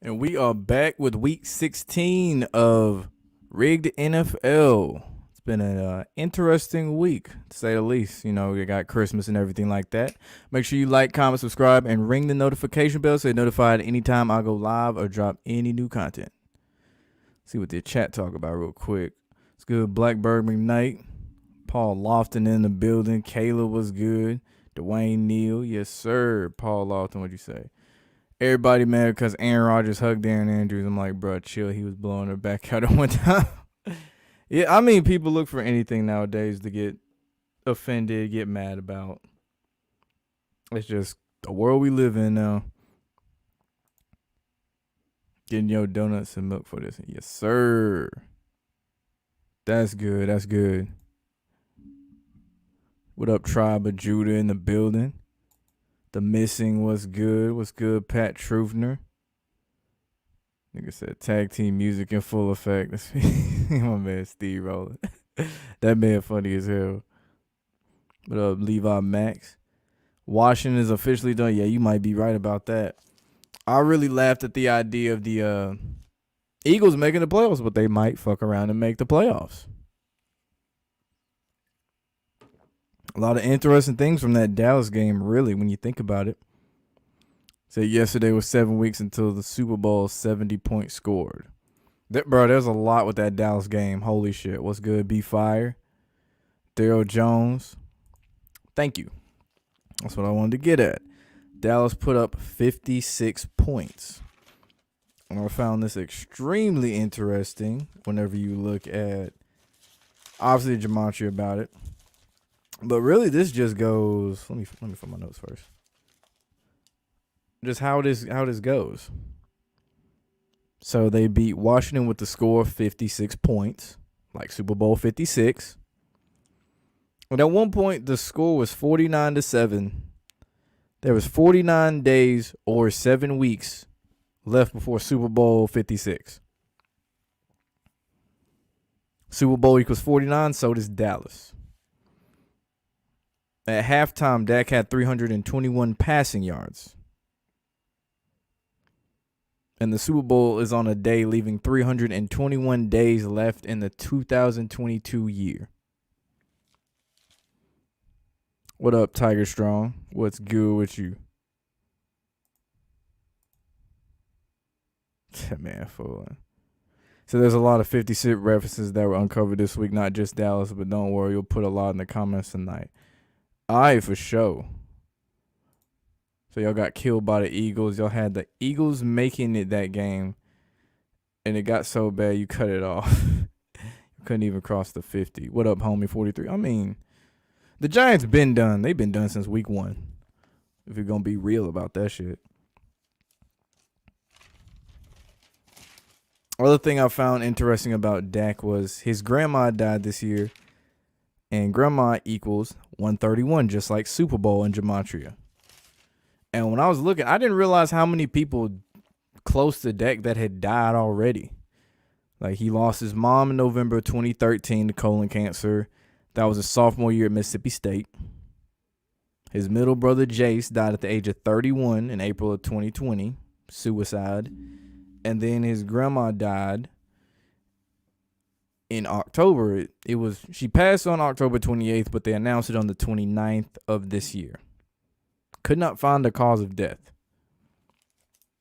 And we are back with week 16 of Rigged NFL. It's been an interesting week, to say the least. You know, we got Christmas and everything like that. Make sure you like, comment, subscribe, and ring the notification bell so you're notified anytime I go live or drop any new content. See what the chat talk about real quick. It's good. Blackbird McKnight. Paul Lofton in the building. Kayla was good. Dwayne Neal. Yes, sir. Paul Lofton, what'd you say? Everybody mad because Aaron Rodgers hugged Aaron Andrews. I'm like, bro, chill. He was blowing her back out at one time. Yeah, I mean, people look for anything nowadays to get offended, get mad about. It's just the world we live in now. Getting your donuts and milk for this. Yes, sir. That's good. That's good. What up, Tribe of Judah in the building? The missing was good. What's good, Pat Truthner? Nigga said tag team music in full effect. That's my man Steve Rowland. That man funny as hell. What up, Levi Max? Washington is officially done. Yeah, you might be right about that. I really laughed at the idea of the Eagles making the playoffs, but they might fuck around and make the playoffs. A lot of interesting things from that Dallas game, really, when you think about it. So yesterday was 7 weeks until the Super Bowl, 70 points scored. Bro, there's a lot with that Dallas game. Holy shit. What's good? Be Fire. Daryl Jones. Thank you. That's what I wanted to get at. Dallas put up 56 points. And I found this extremely interesting whenever you look at, obviously, Gematria about it. But really, this just goes. Let me find my notes first. Just how this goes. So they beat Washington with the score of 56 points, like Super Bowl 56. And at one point, the score was 49-7. There was 49 days or 7 weeks left before Super Bowl 56. Super Bowl equals 49, so does Dallas. At halftime, Dak had 321 passing yards. And the Super Bowl is on a day leaving 321 days left in the 2022 year. What up, Tiger Strong? What's good with you? Man, fooling. So there's a lot of 50 Cent references that were uncovered this week, not just Dallas, but don't worry, you'll put a lot in the comments tonight. Alright, for sure. So y'all got killed by the Eagles. Y'all had the Eagles making it that game, and it got so bad you cut it off. You couldn't even cross the 50. What up, homie 43? I mean, the Giants been done. They've been done since week 1. If you're going to be real about that shit. Other thing I found interesting about Dak was his grandma died this year, and grandma equals 131, just like Super Bowl and Gematria. And when I was looking, I didn't realize how many people close to Dak that had died already. Like, he lost his mom in November of 2013 to colon cancer. That was his sophomore year at Mississippi State. His middle brother, Jace, died at the age of 31 in April of 2020. Suicide. And then his grandma died in October. She passed on October 28th, but they announced it on the 29th of this year. Could not find the cause of death.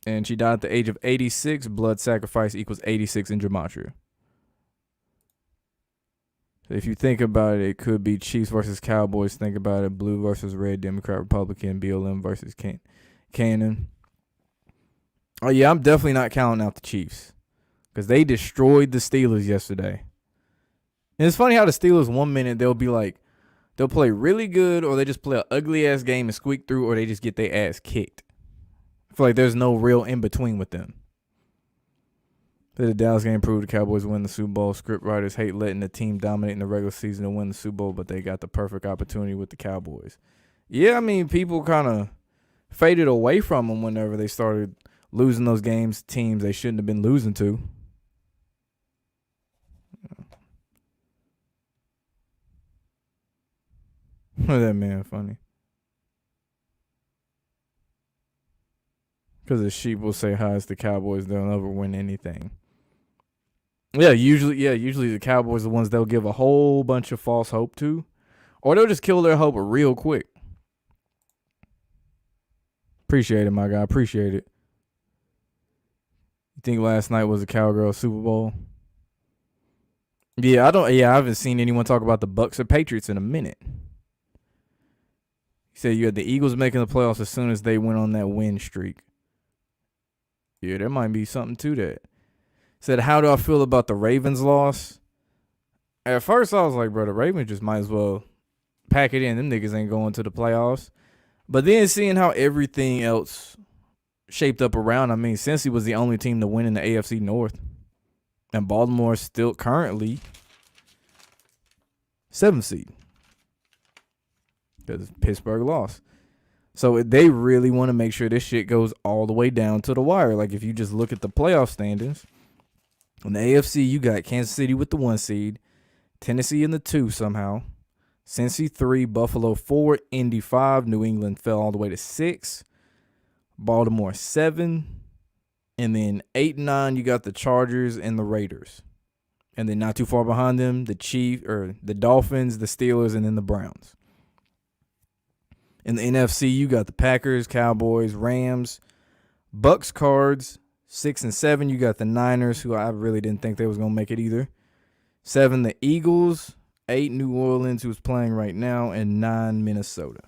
And she died at the age of 86. Blood sacrifice equals 86 in Gematria. So if you think about it, it could be Chiefs versus Cowboys. Think about it. Blue versus red, Democrat, Republican, BLM versus Cannon. Oh, yeah, I'm definitely not counting out the Chiefs. Because they destroyed the Steelers yesterday. And it's funny how the Steelers, 1 minute, they'll play really good, or they just play an ugly-ass game and squeak through, or they just get their ass kicked. I feel like there's no real in-between with them. The Dallas game proved the Cowboys win the Super Bowl. Script writers hate letting the team dominate in the regular season to win the Super Bowl, but they got the perfect opportunity with the Cowboys. Yeah, I mean, people kind of faded away from them whenever they started losing those games, teams they shouldn't have been losing to. That man funny. Because the sheep will say hi, it's the Cowboys. They'll never win anything. Usually the Cowboys are the ones they'll give a whole bunch of false hope to. Or they'll just kill their hope real quick. Appreciate it, my guy. Appreciate it. You think last night was a Cowgirl Super Bowl? Yeah, I haven't seen anyone talk about the Bucks or Patriots in a minute. He said you had the Eagles making the playoffs as soon as they went on that win streak. Yeah, there might be something to that. Said, how do I feel about the Ravens loss? At first, I was like, bro, the Ravens just might as well pack it in. Them niggas ain't going to the playoffs. But then seeing how everything else shaped up around, I mean, Cincy was the only team to win in the AFC North. And Baltimore is still currently 7th seed. Because Pittsburgh lost. So they really want to make sure this shit goes all the way down to the wire. Like, if you just look at the playoff standings, in the AFC, you got Kansas City with the 1 seed, Tennessee in the 2 somehow, Cincy 3, Buffalo 4, Indy 5, New England fell all the way to 6, Baltimore 7, and then 8 and 9, you got the Chargers and the Raiders. And then not too far behind them, the Dolphins, the Steelers, and then the Browns. In the NFC, you got the Packers, Cowboys, Rams, Bucks, Cards. 6 and 7, you got the Niners, who I really didn't think they was going to make it either. 7, the Eagles. 8, New Orleans, who's playing right now. And 9, Minnesota.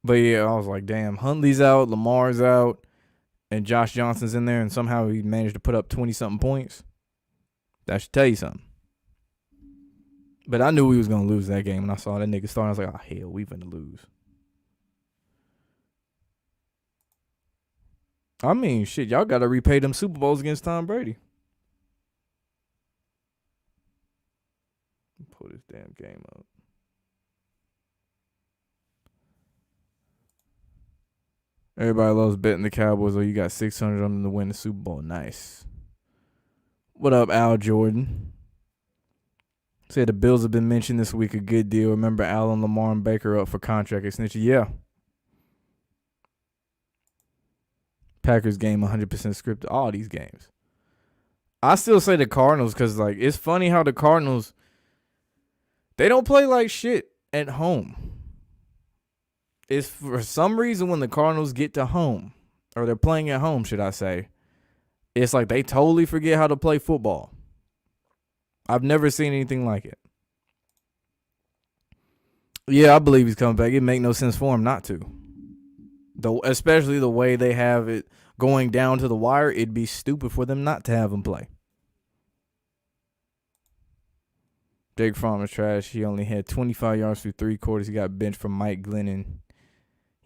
But yeah, I was like, damn, Huntley's out, Lamar's out, and Josh Johnson's in there, and somehow he managed to put up 20-something points. That should tell you something. But I knew we was going to lose that game when I saw that nigga start. I was like, oh, hell, we finna lose. I mean, shit, y'all got to repay them Super Bowls against Tom Brady. Pull this damn game up. Everybody loves betting the Cowboys. Oh, you got 600 on them to win the Super Bowl. Nice. What up, Al Jordan? Said the Bills have been mentioned this week. A good deal. Remember Allen, Lamar, and Baker up for contract extension? Yeah. Packers game 100% scripted. All these games. I still say the Cardinals because, like, it's funny how the Cardinals, they don't play like shit at home. It's for some reason when the Cardinals get to home, or they're playing at home, should I say, it's like they totally forget how to play football. I've never seen anything like it. Yeah, I believe he's coming back. It'd make no sense for him not to. Especially the way they have it going down to the wire, it'd be stupid for them not to have him play. Jake Fromm is trash. He only had 25 yards through 3 quarters. He got benched from Mike Glennon.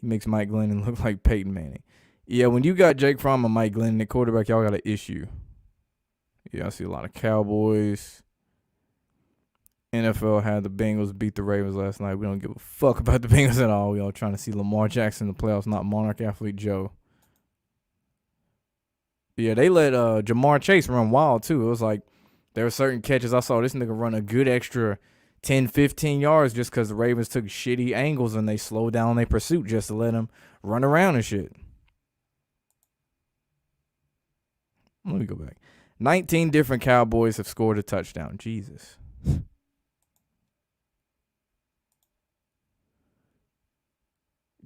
He makes Mike Glennon look like Peyton Manning. Yeah, when you got Jake Fromm and Mike Glennon, the quarterback, y'all got an issue. Yeah, I see a lot of Cowboys. NFL had the Bengals beat the Ravens last night. We don't give a fuck about the Bengals at all. We all trying to see Lamar Jackson in the playoffs, not Monarch Athlete Joe. Yeah, they let Jamar Chase run wild, too. It was like there were certain catches. I saw this nigga run a good extra 10, 15 yards just because the Ravens took shitty angles and they slowed down their pursuit just to let him run around and shit. Let me go back. 19 different Cowboys have scored a touchdown. Jesus.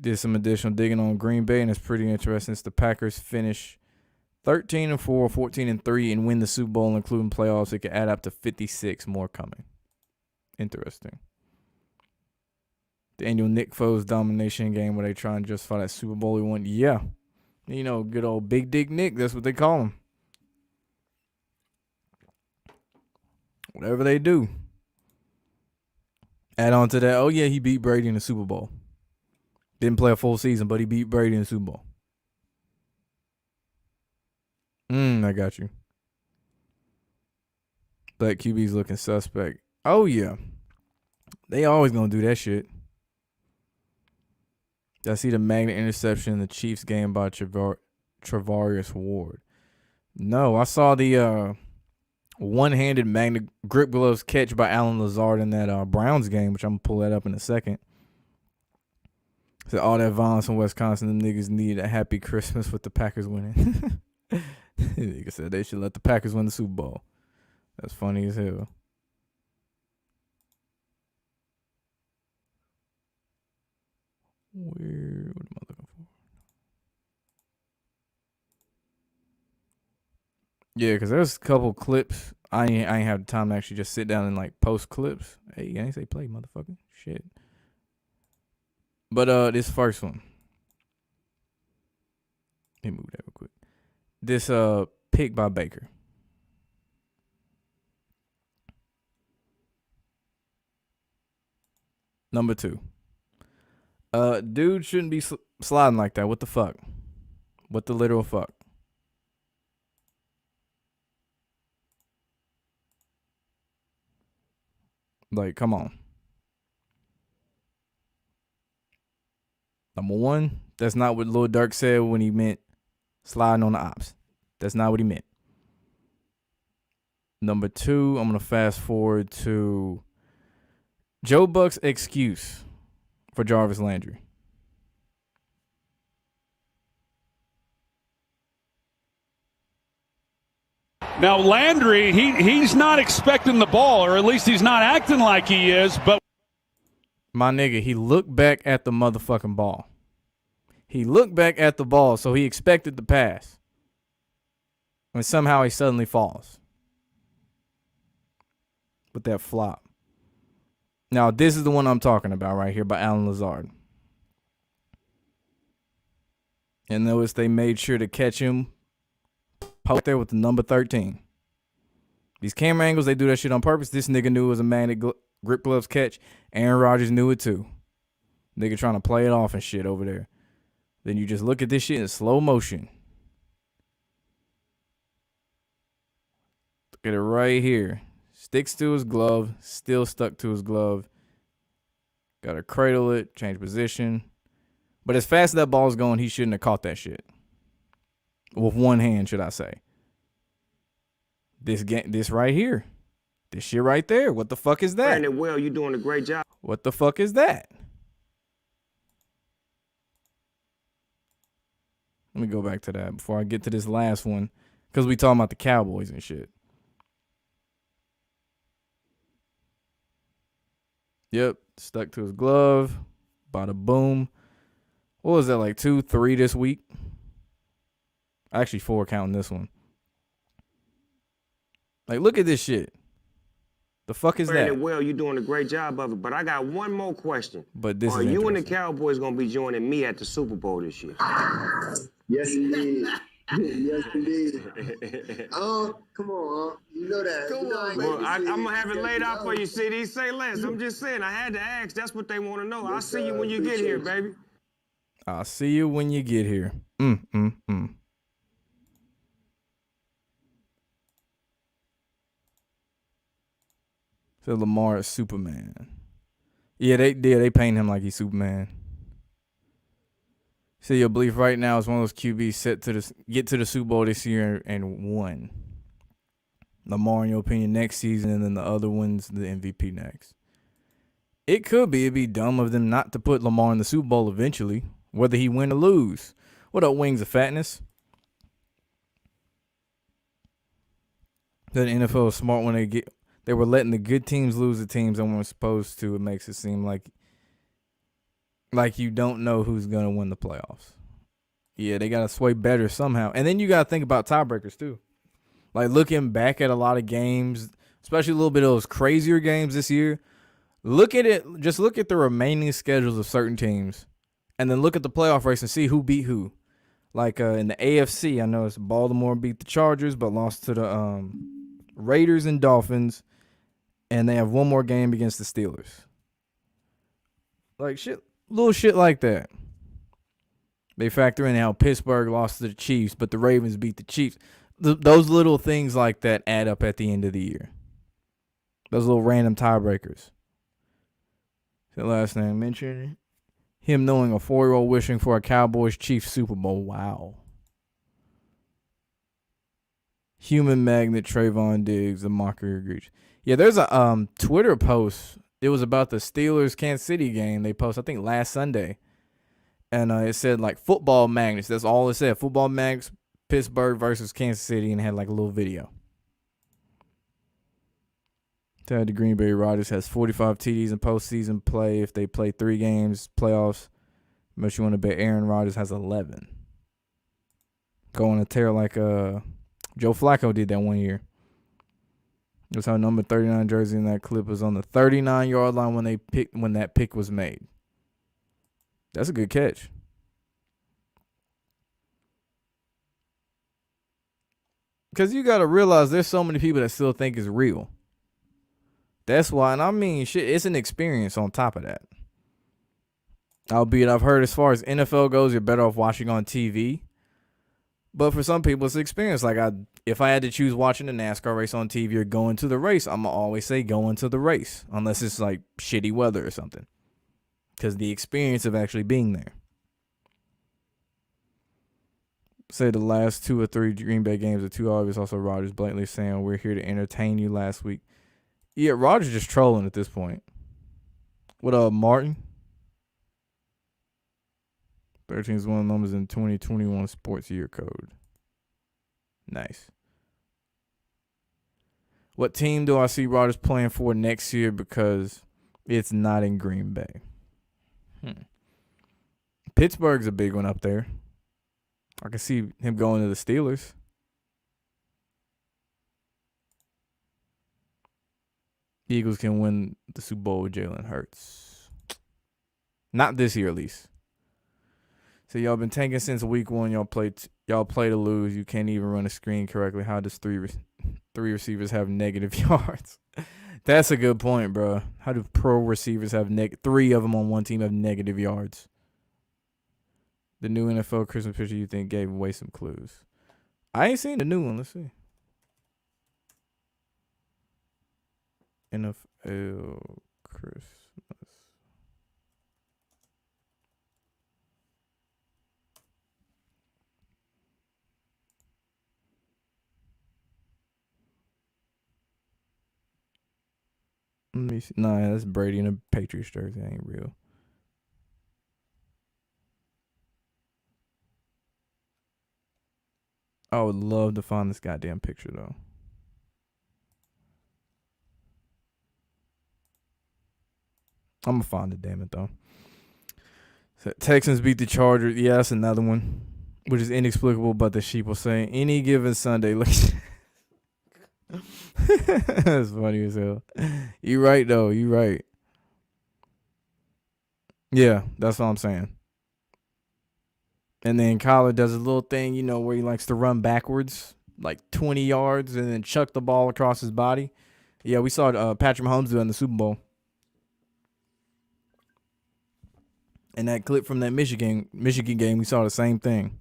Did some additional digging on Green Bay, and it's pretty interesting. The Packers finish 13-4, 14-3, and win the Super Bowl, including playoffs. It could add up to 56 more coming. Interesting. The annual Nick Foles domination game where they try and justify that Super Bowl he won. Yeah. You know, good old Big Dick Nick. That's what they call him. Whatever they do. Add on to that, oh, yeah, he beat Brady in the Super Bowl. Didn't play a full season, but he beat Brady in the Super Bowl. I got you. Black QB's looking suspect. Oh, yeah. They always going to do that shit. I see the magnet interception in the Chiefs game by Travarius Ward. No, I saw the one-handed magnet grip gloves catch by Alan Lazard in that Browns game, which I'm going to pull that up in a second. So all that violence in Wisconsin, them niggas need a happy Christmas with the Packers winning. Nigga said they should let the Packers win the Super Bowl. That's funny as hell. Weird. What am I looking for? Yeah, because there's a couple clips. I ain't have the time to actually just sit down and like post clips. Hey, I ain't say play, motherfucker. Shit. But this first one. Let me move that real quick. This pick by Baker. Number 2. Dude shouldn't be sliding like that. What the fuck? What the literal fuck? Like, come on. Number 1, that's not what Lil Durk said when he meant sliding on the ops. That's not what he meant. Number 2, I'm going to fast forward to Joe Buck's excuse for Jarvis Landry. Now, Landry, he's not expecting the ball, or at least he's not acting like he is, but my nigga, he looked back at the motherfucking ball. He looked back at the ball, so he expected the pass. And somehow he suddenly falls with that flop. Now, this is the one I'm talking about right here by Alan Lazard. And notice they made sure to catch him out there with the number 13. These camera angles, they do that shit on purpose. This nigga knew it was a magnet grip gloves catch. Aaron Rodgers knew it too. Nigga trying to play it off and shit over there. Then you just look at this shit in slow motion. Look at it right here. Sticks to his glove. Still stuck to his glove. Got to cradle it. Change position. But as fast as that ball's going, he shouldn't have caught that shit. With one hand, should I say. This right here. This shit right there. What the fuck is that? Brandon, well, you're doing a great job. What the fuck is that? Let me go back to that before I get to this last one. Because we talking about the Cowboys and shit. Yep. Stuck to his glove. Bada boom. What was that, like 2, 3 this week? Actually 4 counting this one. Like, look at this shit. The fuck is Brandon, that? well, you're doing a great job of it, but I got one more question. But this Are is you and the Cowboys going to be joining me at the Super Bowl this year? Yes, indeed. Yes, indeed. Come on, you know that. Come on, well, I'm going to have it laid out for you, CD. Say less. I'm just saying, I had to ask. That's what they want to know. I'll see you when you get here, baby. I'll see you when you get here. So Lamar is Superman. Yeah, they paint him like he's Superman. So your belief right now is one of those QBs set to get to the Super Bowl this year and won. Lamar, in your opinion, next season, and then the other one's the MVP next. It could be. It'd be dumb of them not to put Lamar in the Super Bowl eventually, whether he win or lose. What up, Wings of Fatness? The NFL is smart when they were letting the good teams lose the teams they weren't supposed to. It makes it seem like you don't know who's going to win the playoffs. Yeah, they got to sway better somehow. And then you got to think about tiebreakers too. Like looking back at a lot of games, especially a little bit of those crazier games this year, look at it. Just look at the remaining schedules of certain teams and then look at the playoff race and see who beat who. Like in the AFC, I know it's Baltimore beat the Chargers but lost to the Raiders and Dolphins, and they have one more game against the Steelers. Like shit, little shit like that. They factor in how Pittsburgh lost to the Chiefs, but the Ravens beat the Chiefs. Those little things like that add up at the end of the year. Those little random tiebreakers. The last name mentioned him knowing a 4-year-old wishing for a Cowboys-Chiefs Super Bowl. Wow. Human Magnet, Trayvon Diggs, the mockery egregious. Yeah, there's a Twitter post. It was about the Steelers-Kansas City game they posted, I think, last Sunday. And it said like football magnets. That's all it said. Football magnets, Pittsburgh versus Kansas City, and it had like a little video. The Green Bay Rodgers has 45 TDs in postseason play if they play 3 games, playoffs. But you want to bet Aaron Rodgers has 11. Going to tear like Joe Flacco did that one year. That's how number 39 jersey in that clip was on the 39-yard line when that pick was made. That's a good catch. Because you got to realize there's so many people that still think it's real. That's why, and I mean, shit, it's an experience on top of that. Albeit I've heard as far as NFL goes, you're better off watching on TV. But for some people, it's an experience. Like, if I had to choose watching a NASCAR race on TV or going to the race, I'm going to always say going to the race. Unless it's like shitty weather or something. Because the experience of actually being there. Say the last 2 or 3 Green Bay games are too obvious. Also, Rodgers blatantly saying, we're here to entertain you last week. Yeah, Rodgers just trolling at this point. What up, Martin? 13 is one of the numbers in 2021 sports year code. Nice. What team do I see Rodgers playing for next year because it's not in Green Bay? Pittsburgh's a big one up there. I can see him going to the Steelers. Eagles can win the Super Bowl with Jalen Hurts. Not this year, at least. So y'all been tanking since week 1. Y'all play to lose. You can't even run a screen correctly. How does three receivers have negative yards? That's a good point, bro. How do pro receivers have 3 of them on one team have negative yards? The new NFL Christmas picture you think gave away some clues? I ain't seen the new one. Let's see. NFL Christmas. Let me see. Nah, that's Brady in a Patriots jersey. That ain't real. I would love to find this goddamn picture, though. I'm going to find it, damn it, though. So Texans beat the Chargers. Yeah, that's another one, which is inexplicable, but the sheep will say any given Sunday. Look, that's funny as hell. You right, though. You right. Yeah, that's what I'm saying. And then Kyler does a little thing, you know, where he likes to run backwards, like 20 yards, and then chuck the ball across his body. Yeah, we saw Patrick Mahomes do that in the Super Bowl. And that clip from that Michigan game, we saw the same thing.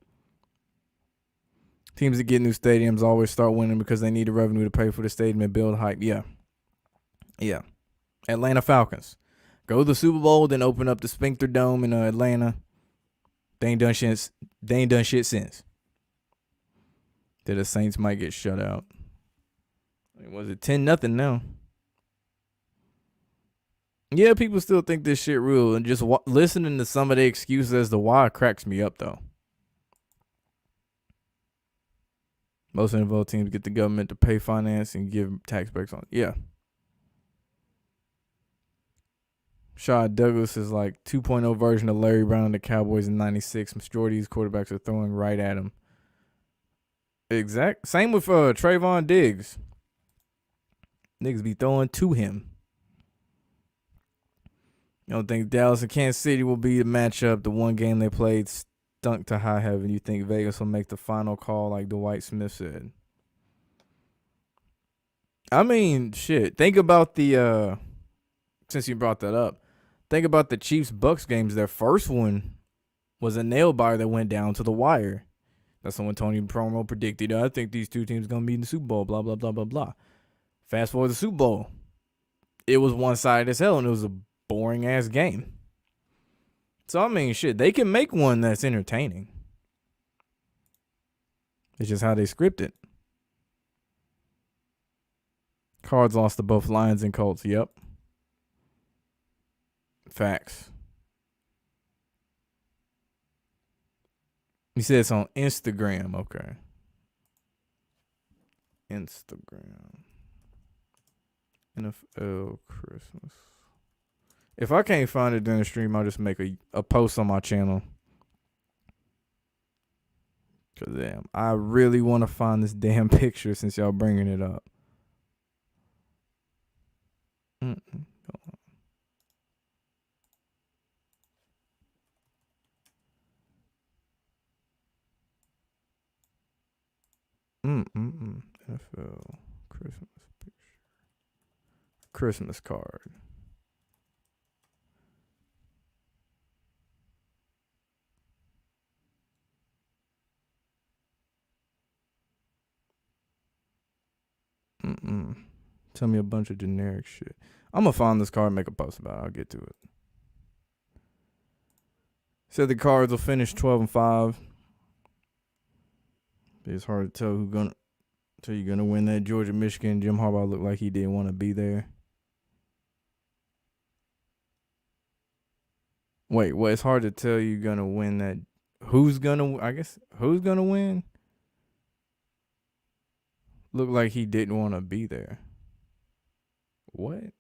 Teams that get new stadiums always start winning because they need the revenue to pay for the stadium and build hype. Yeah. Yeah. Atlanta Falcons. Go to the Super Bowl, then open up the Sphincter Dome in Atlanta. They ain't done shit since. That the Saints might get shut out. Was it 10-0 now? Yeah, people still think this shit real, and just listening to some of the excuses as to why cracks me up, though. Most NFL teams get the government to pay finance and give tax breaks on. Yeah. Shaw Douglas is like 2.0 version of Larry Brown and the Cowboys in 96. Majority of these quarterbacks are throwing right at him. Exact. Same with Trayvon Diggs. Niggas be throwing to him. You don't think Dallas and Kansas City will be the matchup? The one game they played stunk to high heaven. You think Vegas will make the final call like Dwight Smith said? I mean, shit. Think about the since you brought that up. Think about the Chiefs-Bucks games. Their first one was a nail-biter that went down to the wire. That's when Tony Romo predicted, I think these two teams going to be in the Super Bowl, blah, blah, blah, blah, blah. Fast forward to the Super Bowl. It was one-sided as hell, and it was a boring-ass game. So, I mean, shit, they can make one that's entertaining. It's just how they script it. Cards lost to both Lions and Colts. Yep. Facts. You said it's on Instagram. Okay. Instagram. NFL Christmas. If I can't find it during the stream, I'll just make a post on my channel. Cause damn, I really want to find this damn picture since y'all bringing it up. NFL Christmas picture. Christmas card. Tell me a bunch of generic shit. I'm gonna find this card and make a post about it. I'll get to it. Said the Cards will finish 12-5. It's hard to tell who's gonna win that Georgia Michigan. Jim Harbaugh looked like he didn't want to be there. Wait, what? It's hard to tell you gonna win that. Who's gonna win? Looked like he didn't want to be there. What? I'm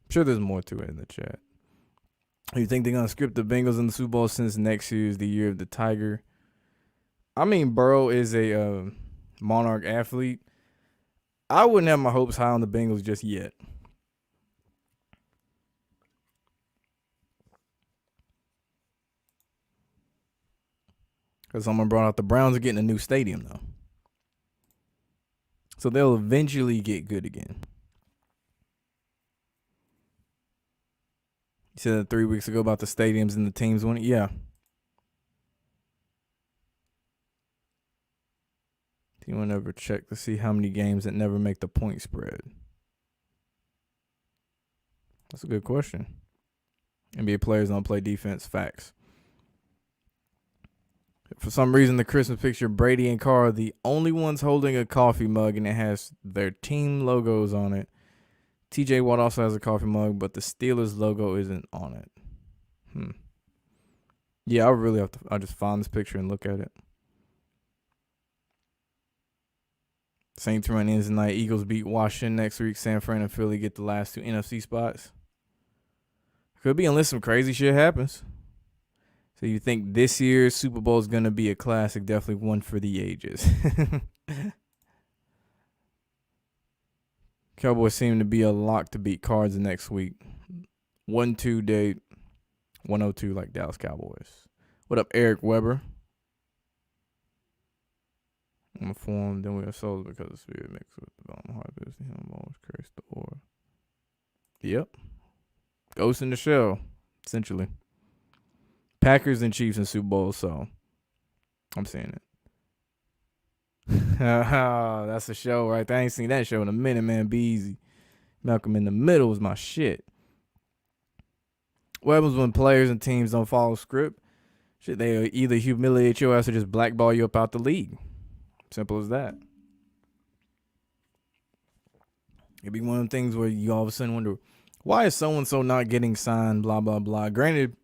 sure there's more to it in the chat. You think they're gonna script the Bengals in the Super Bowl since next year is the year of the Tiger? I mean, Burrow is a Monarch athlete. I wouldn't have my hopes high on the Bengals just yet. Because someone brought out the Browns are getting a new stadium, though. So they'll eventually get good again. You said that 3 weeks ago about the stadiums and the teams winning? Yeah. Anyone ever check to see how many games that never make the point spread? That's a good question. NBA players don't play defense. Facts. For some reason, the Christmas picture, Brady and Carr are the only ones holding a coffee mug, and it has their team logos on it. TJ Watt also has a coffee mug, but the Steelers logo isn't on it. Yeah, I'll just find this picture and look at it. Saints run ends tonight. Eagles beat Washington next week. San Fran and Philly get the last two NFC spots. Could be unless some crazy shit happens. So you think this year's Super Bowl is going to be a classic, definitely one for the ages. Cowboys seem to be a lock to beat Cards next week. 1-2 date, 102 like Dallas Cowboys. What up, Eric Weber? I'm a form, then we have souls because the spirit mixed with the bone heart business. Him always cursed the or. Yep. Ghost in the shell, essentially. Packers and Chiefs in Super Bowl, so I'm saying it. That's a show right there. I ain't seen that show in a minute, man. Be easy. Malcolm in the Middle was my shit. What happens when players and teams don't follow script? Shit, they either humiliate your ass or just blackball you up out the league. Simple as that. It'd be one of them things where you all of a sudden wonder, why is so-and-so not getting signed, blah, blah, blah. Granted,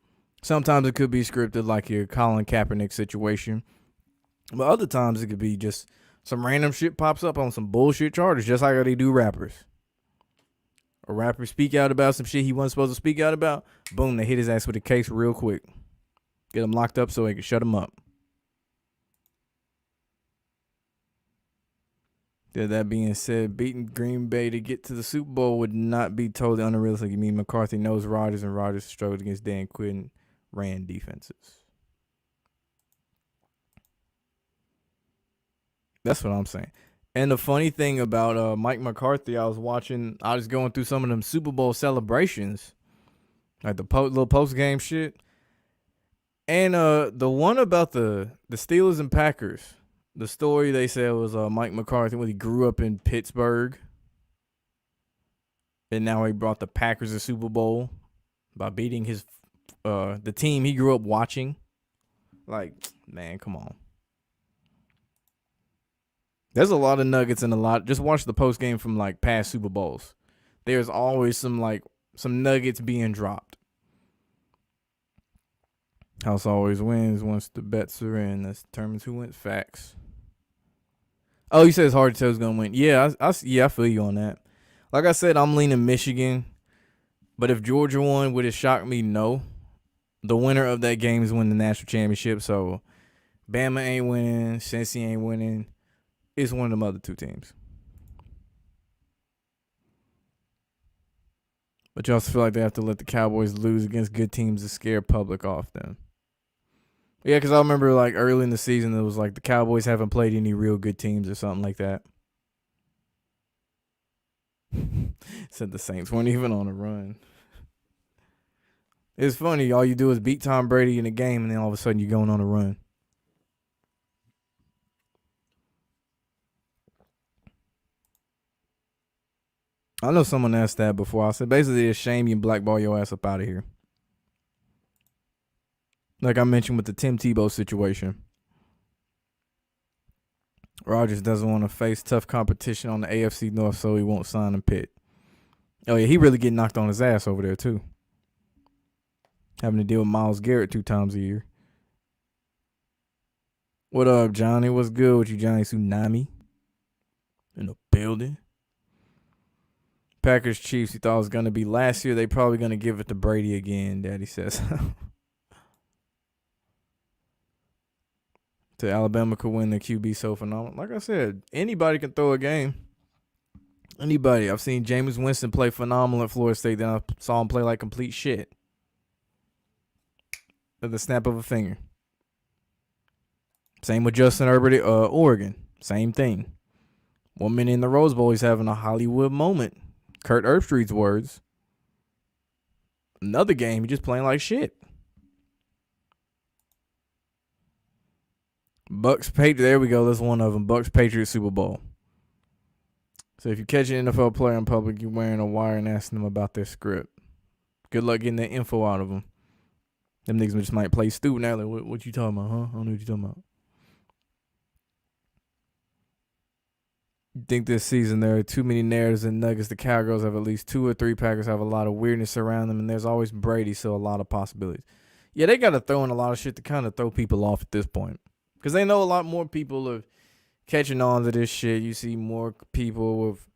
sometimes it could be scripted like your Colin Kaepernick situation. But other times it could be just some random shit pops up on some bullshit charges, just like how they do rappers. A rapper speak out about some shit he wasn't supposed to speak out about. Boom, they hit his ass with a case real quick. Get him locked up so they can shut him up. That being said, beating Green Bay to get to the Super Bowl would not be totally unrealistic. You mean McCarthy knows Rodgers, and Rodgers struggled against Dan Quinn ran defenses. That's what I'm saying. And the funny thing about Mike McCarthy, I was going through some of them Super Bowl celebrations, like the little post-game shit. And the one about the Steelers and Packers, the story they said was Mike McCarthy when he grew up in Pittsburgh. And now he brought the Packers to Super Bowl by beating the team he grew up watching. Like, man, come on. There's a lot of nuggets and just watch the post game from like past Super Bowls. There's always some nuggets being dropped. House always wins once the bets are in. That determines who wins. Facts. Oh, you said it's hard to tell who's gonna win. Yeah, I feel you on that. Like I said, I'm leaning Michigan, but if Georgia won, would it shock me? No. The winner of that game is winning the national championship. So Bama ain't winning, Cincy ain't winning. It's one of them other two teams. But you also feel like they have to let the Cowboys lose against good teams to scare public off them. Yeah, because I remember like early in the season, it was like the Cowboys haven't played any real good teams or something like that. Said the Saints weren't even on a run. It's funny. All you do is beat Tom Brady in a game, and then all of a sudden you're going on a run. I know someone asked that before. I said basically it's a shame you blackball your ass up out of here. Like I mentioned with the Tim Tebow situation. Rodgers doesn't want to face tough competition on the AFC North, so he won't sign in Pitt. Oh, yeah, he really getting knocked on his ass over there, too. Having to deal with Myles Garrett 2 times a year. What up, Johnny? What's good with you, Johnny Tsunami? In the building. Packers Chiefs, he thought it was going to be last year. They probably going to give it to Brady again, Daddy says. To Alabama could win the QB so phenomenal. Like I said, anybody can throw a game. Anybody. I've seen Jameis Winston play phenomenal at Florida State. Then I saw him play like complete shit. At the snap of a finger. Same with Justin Herbert at Oregon. Same thing. 1 minute in the Rose Bowl, he's having a Hollywood moment. Kurt Herbstreit's words. Another game, he's just playing like shit. Bucks Patriots. There we go. That's one of them. Bucks Patriots Super Bowl. So if you catch an NFL player in public, you're wearing a wire and asking them about their script. Good luck getting that info out of them. Them niggas just might play stupid now. Like, what you talking about, huh? I don't know what you talking about. You think this season there are too many narratives and nuggets. The Cowgirls have at least 2 or 3 Packers have a lot of weirdness around them, and there's always Brady, so a lot of possibilities. Yeah, they got to throw in a lot of shit to kind of throw people off at this point. Because they know a lot more people are catching on to this shit. You see more people with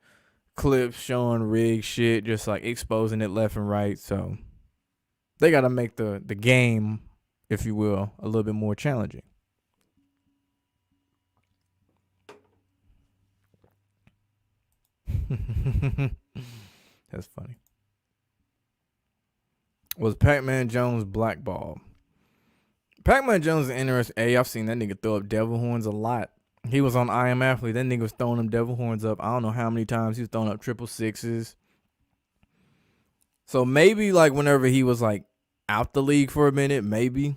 clips showing rigged shit, just like exposing it left and right. So they got to make the game, if you will, a little bit more challenging. That's funny. Was Pac-Man Jones blackballed? Pac-Man Jones is interesting. Hey, I've seen that nigga throw up devil horns a lot. He was on I Am Athlete. That nigga was throwing them devil horns up. I don't know how many times he was throwing up 666s. So maybe like whenever he was like out the league for a minute, maybe.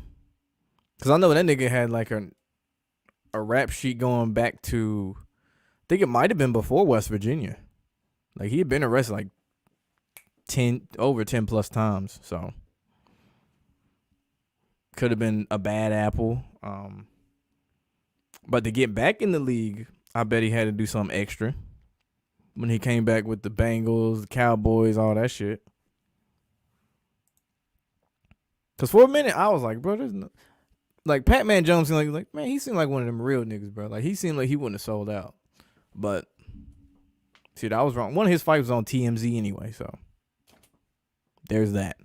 Because I know that nigga had like a rap sheet going back to, I think it might have been before West Virginia. Like he had been arrested like 10 plus times. So could have been a bad apple. But to get back in the league, I bet he had to do something extra. When he came back with the Bengals, the Cowboys, all that shit. Because for a minute, I was like, bro, there's no... Like, Pac-Man Jones seemed like, man, he seemed like one of them real niggas, bro. Like, he seemed like he wouldn't have sold out. But, shit, I was wrong. One of his fights was on TMZ anyway, so there's that.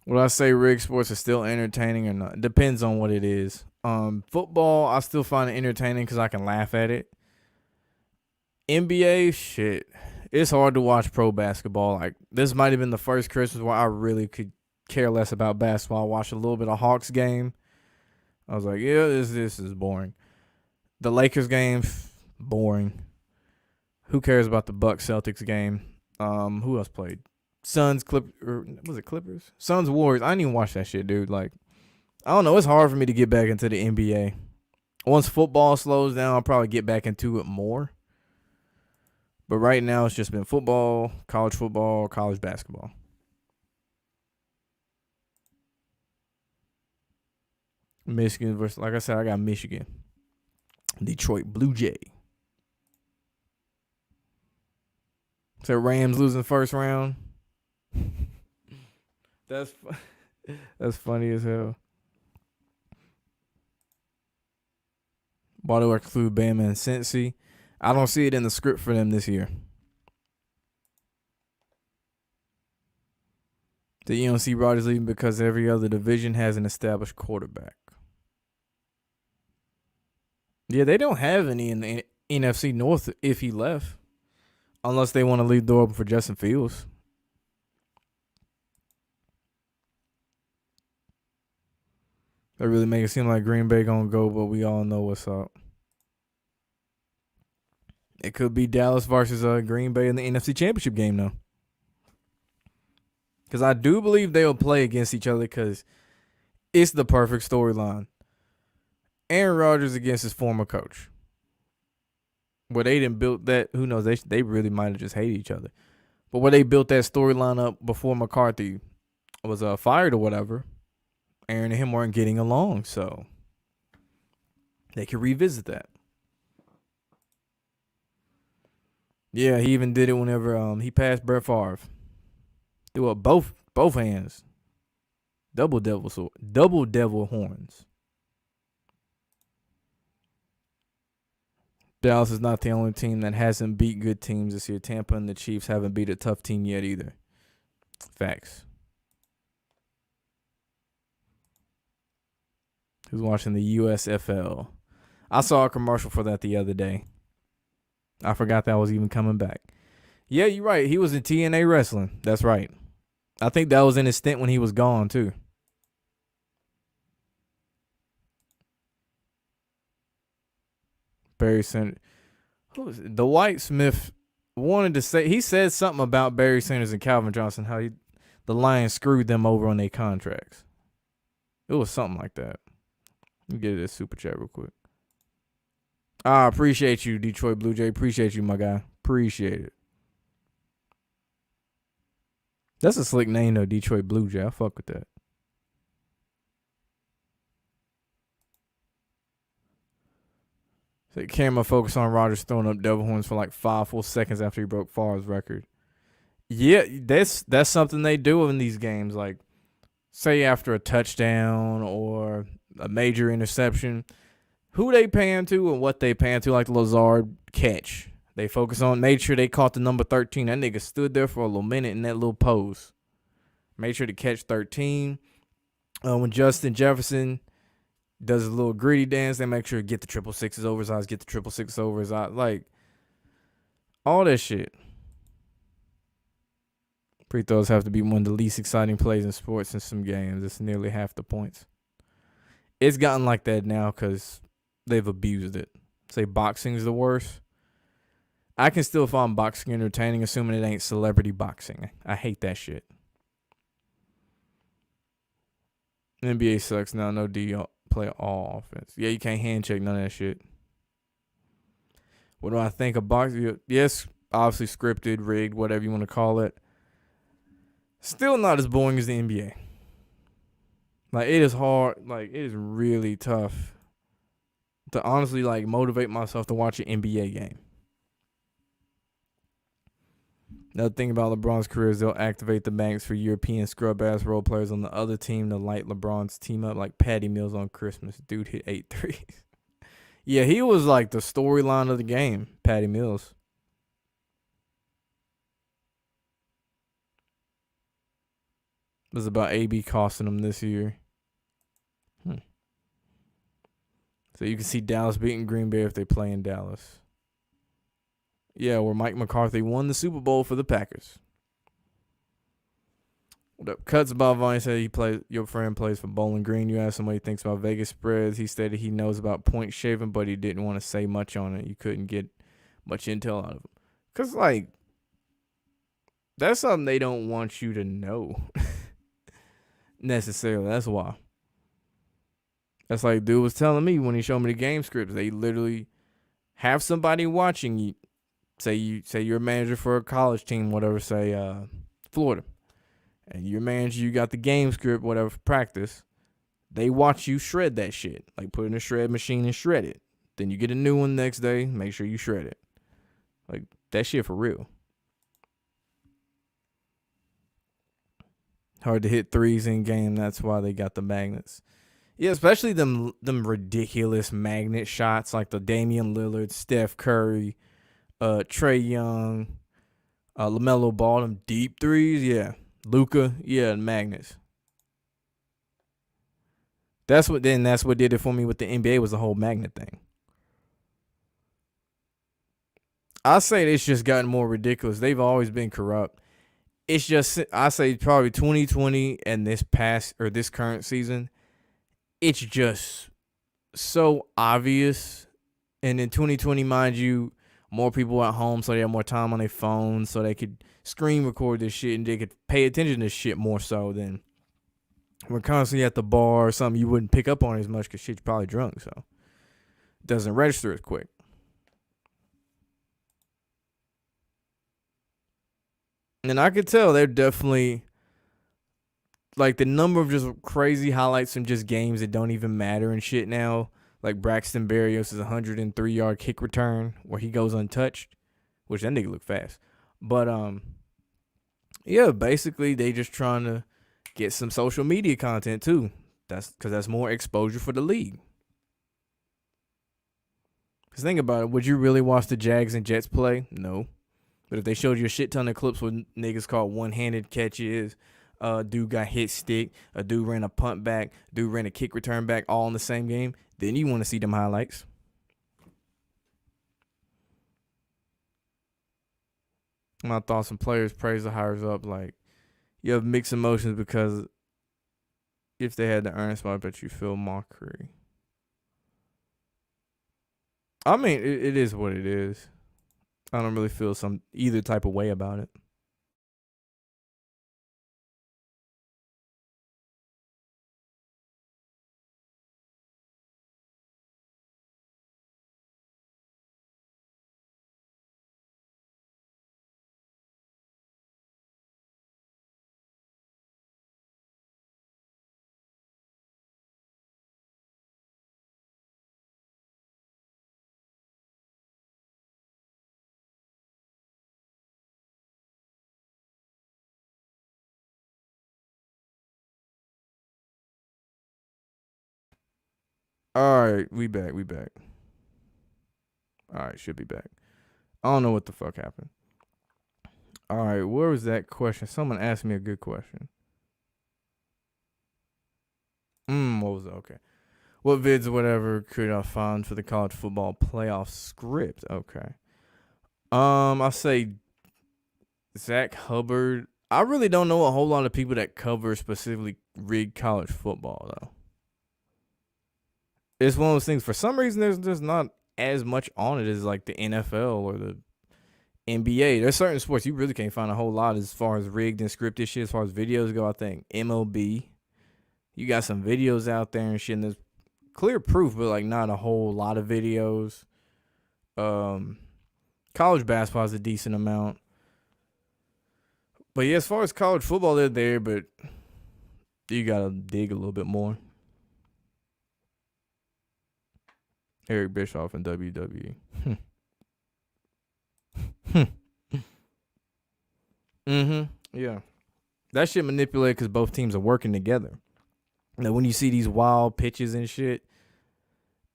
Would I say rig sports are still entertaining or not? Depends on what it is. Football, I still find it entertaining because I can laugh at it. NBA, shit. It's hard to watch pro basketball. Like, this might have been the first Christmas where I really could care less about basketball. I watched a little bit of Hawks game. I was like, yeah, this is boring. The Lakers game, boring. Who cares about the Bucks Celtics game? Who else played? Suns, Clippers? Suns, Warriors. I didn't even watch that shit, dude. Like, I don't know. It's hard for me to get back into the NBA. Once football slows down, I'll probably get back into it more. But right now, it's just been football, college basketball. Michigan versus, like I said, I got Michigan. Detroit Blue Jay. So Rams losing first round. That's that's funny as hell. Why do I include Bama and Cincy? I don't see it in the script for them this year. You don't see Rodgers leaving because every other division has an established quarterback. Yeah, they don't have any in the NFC North if he left. Unless they want to leave the door open for Justin Fields. They really make it seem like Green Bay gonna go, but we all know what's up. It could be Dallas versus Green Bay in the NFC Championship game, though. Because I do believe they'll play against each other because it's the perfect storyline. Aaron Rodgers against his former coach. Where they didn't build that, who knows, they really might have just hated each other. But where they built that storyline up before McCarthy was fired or whatever, Aaron and him weren't getting along, so they could revisit that. Yeah, he even did it whenever he passed Brett Favre. Threw up both hands. Double devil horns. Dallas is not the only team that hasn't beat good teams this year. Tampa and the Chiefs haven't beat a tough team yet either. Facts. Who's watching the USFL? I saw a commercial for that the other day. I forgot that was even coming back. Yeah, you're right. He was in TNA wrestling. That's right. I think that was in his stint when he was gone, too. Barry Sanders. Who was it? Dwight Smith wanted to say, he said something about Barry Sanders and Calvin Johnson, how the Lions screwed them over on their contracts. It was something like that. Let me get this super chat real quick. I appreciate you, Detroit Blue Jay. Appreciate you, my guy. Appreciate it. That's a slick name, though, Detroit Blue Jay. I fuck with that. So the camera focused on Rodgers throwing up devil horns for like 5 full seconds after he broke Favre's record. Yeah, that's something they do in these games. Like, say after a touchdown or a major interception, who they paying to and what they paying to, like the Lazard catch. They focus on, made sure they caught the number 13. That nigga stood there for a little minute in that little pose. Made sure to catch 13. When Justin Jefferson does a little gritty dance, they make sure to get the 666s over his eyes, get the 666s over his eyes. Like, all that shit. Free throws have to be one of the least exciting plays in sports in some games. It's nearly half the points. It's gotten like that now because they've abused it. Say boxing's the worst. I can still find boxing entertaining, assuming it ain't celebrity boxing. I hate that shit. NBA sucks now. No D play all offense. Yeah, you can't hand check none of that shit. What do I think of boxing? Yes, obviously scripted, rigged, whatever you want to call it. Still not as boring as the NBA. Like, it is hard. Like, it is really tough to honestly, like, motivate myself to watch an NBA game. Another thing about LeBron's career is they'll activate the banks for European scrub-ass role players on the other team to light LeBron's team up, like Patty Mills on Christmas. Dude hit 8 threes. Yeah, he was like the storyline of the game, Patty Mills. It was about AB costing him this year. So you can see Dallas beating Green Bay if they play in Dallas. Yeah, where Mike McCarthy won the Super Bowl for the Packers. What up? Cuts Bob Vine said your friend plays for Bowling Green. You asked him what he thinks about Vegas spreads. He stated he knows about point shaving, but he didn't want to say much on it. You couldn't get much intel out of him. Because, like, that's something they don't want you to know. Necessarily. That's why. That's like dude was telling me when he showed me the game scripts. They literally have somebody watching you. Say you're a manager for a college team, whatever, say Florida. And you're manager, you got the game script, whatever, for practice. They watch you shred that shit. Like, put it in a shred machine and shred it. Then you get a new one next day, make sure you shred it. Like, that shit for real. hard to hit threes in game. That's why they got the magnets. Yeah, especially them ridiculous magnet shots like the Damian Lillard, Steph Curry, Trae Young, LaMelo Ball, them deep threes. Yeah, Luka. Yeah, magnets. That's what did it for me with the NBA was the whole magnet thing. I say it's just gotten more ridiculous. They've always been corrupt. It's just I say probably 2020 and this current season, it's just so obvious. And in 2020, mind you, more people at home, so they have more time on their phones, so they could screen record this shit and they could pay attention to this shit more so than we're constantly at the bar or something you wouldn't pick up on as much because shit, you're probably drunk, so it doesn't register as quick. And I could tell they're definitely like the number of just crazy highlights from just games that don't even matter and shit now. Like Braxton Berrios' 103-yard kick return where he goes untouched, which that nigga look fast. But yeah, basically they just trying to get some social media content too. That's because that's more exposure for the league. Because think about it, would you really watch the Jags and Jets play? No. But if they showed you a shit ton of clips with niggas called one-handed catches, dude got hit stick, a dude ran a punt back, dude ran a kick return back, all in the same game, then you want to see them highlights. My thoughts on players praise the hires up. Like, you have mixed emotions because if they had to earn a spot, but you feel mockery. I mean, it is what it is. I don't really feel either type of way about it. All right, we back. All right, should be back. I don't know what the fuck happened. All right, where was that question? Someone asked me a good question. What was it? Okay. What vids or whatever could I find for the college football playoff script? Okay. I'll say Zach Hubbard. I really don't know a whole lot of people that cover specifically rigged college football though. It's one of those things. For some reason, there's not as much on it as like the NFL or the NBA. There's certain sports you really can't find a whole lot as far as rigged and scripted shit. As far as videos go, I think MLB. You got some videos out there and shit. And there's clear proof, but like not a whole lot of videos. College basketball is a decent amount. But yeah, as far as college football, they're there, but you gotta dig a little bit more. Eric Bischoff and WWE. Yeah. That shit manipulated because both teams are working together. Now, when you see these wild pitches and shit,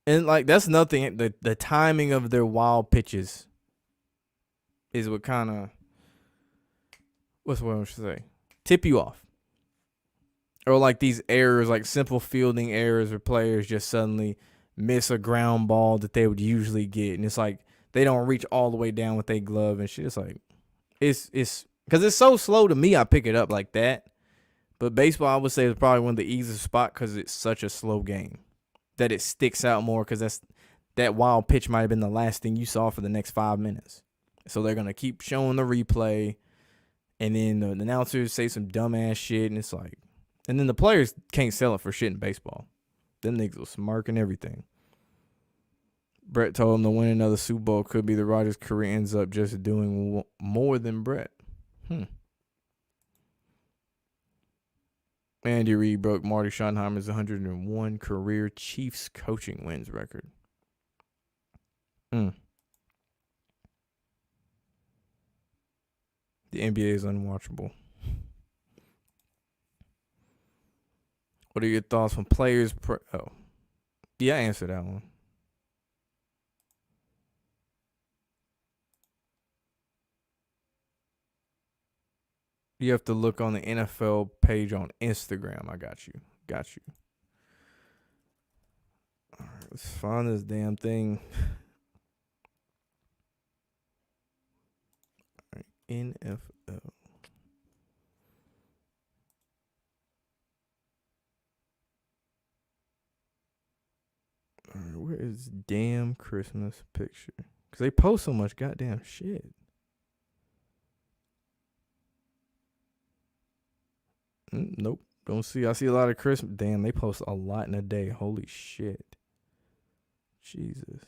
and like that's nothing. The timing of their wild pitches is what kind of what's what I should say tip you off, or like these errors, like simple fielding errors, where players just suddenly miss a ground ball that they would usually get, and it's like they don't reach all the way down with their glove and shit. It's like it's because it's so slow to me. I pick it up like that. But baseball, I would say, is probably one of the easiest spots because it's such a slow game that it sticks out more because that wild pitch might have been the last thing you saw for the next 5 minutes. So they're going to keep showing the replay, and then the announcers say some dumbass shit, and it's like, and then the players can't sell it for shit in baseball. Them niggas will smirk and everything. Brett told him to win another Super Bowl could be the Rodgers' career ends up just doing more than Brett. Andy Reid broke Marty Schottenheimer's 101 career Chiefs coaching wins record. The NBA is unwatchable. What are your thoughts on players? Oh, yeah, I answered that one. You have to look on the NFL page on Instagram. I got you. Got you. All right, let's find this damn thing. All right, NFL. All right, where is damn Christmas picture? Because they post so much goddamn shit. Nope. Don't see. I see a lot of Christmas. Damn, they post a lot in a day. Holy shit. Jesus.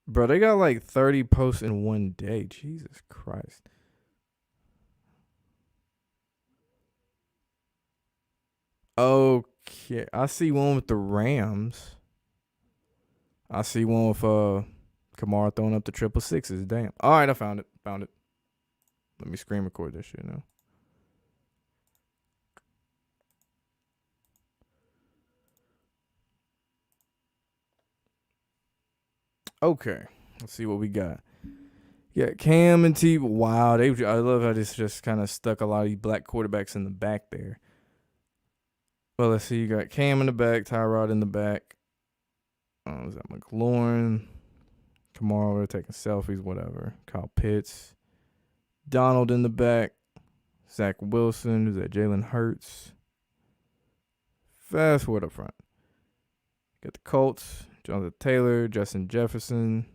Bro, they got like 30 posts in one day. Jesus Christ. Okay. I see one with the Rams. I see one with Kamara throwing up the 666s. Damn. All right, I found it. Found it. Let me screen record this shit now. Okay. Let's see what we got. Yeah, Cam and T. Wow, I love how this just kind of stuck a lot of these black quarterbacks in the back there. Well, let's see. You got Cam in the back, Tyrod in the back. Was that McLaurin? Kamara, we're taking selfies, whatever. Kyle Pitts. Donald in the back. Zach Wilson. Who's that? Jalen Hurts. Fast forward up front. Got the Colts. Jonathan Taylor. Justin Jefferson.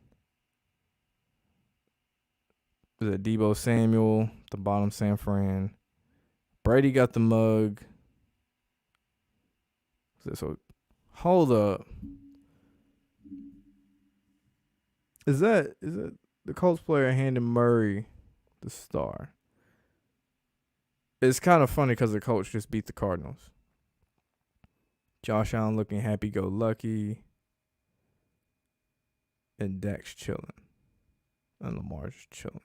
Who's that? Debo Samuel. The bottom, San Fran. Brady got the mug. So, hold up. Is that the Colts player handing Murray the star? It's kind of funny because the Colts just beat the Cardinals. Josh Allen looking happy-go-lucky. And Dak's chilling. And Lamar's just chilling.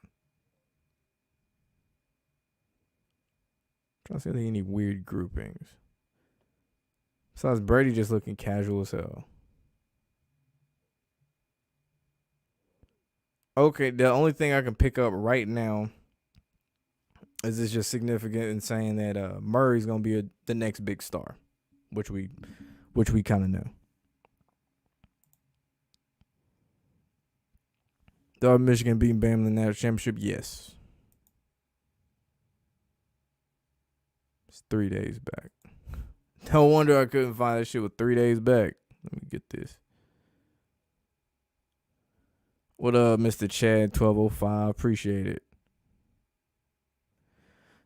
Trying to see if there's any weird groupings. Besides Brady just looking casual as hell. Okay, the only thing I can pick up right now is it's just significant in saying that Murray's gonna be the next big star, which we kind of know. Dog Michigan beating Bama in the national championship, yes. It's 3 days back. No wonder I couldn't find that shit with 3 days back. Let me get this. What up, Mr. Chad 1205? Appreciate it.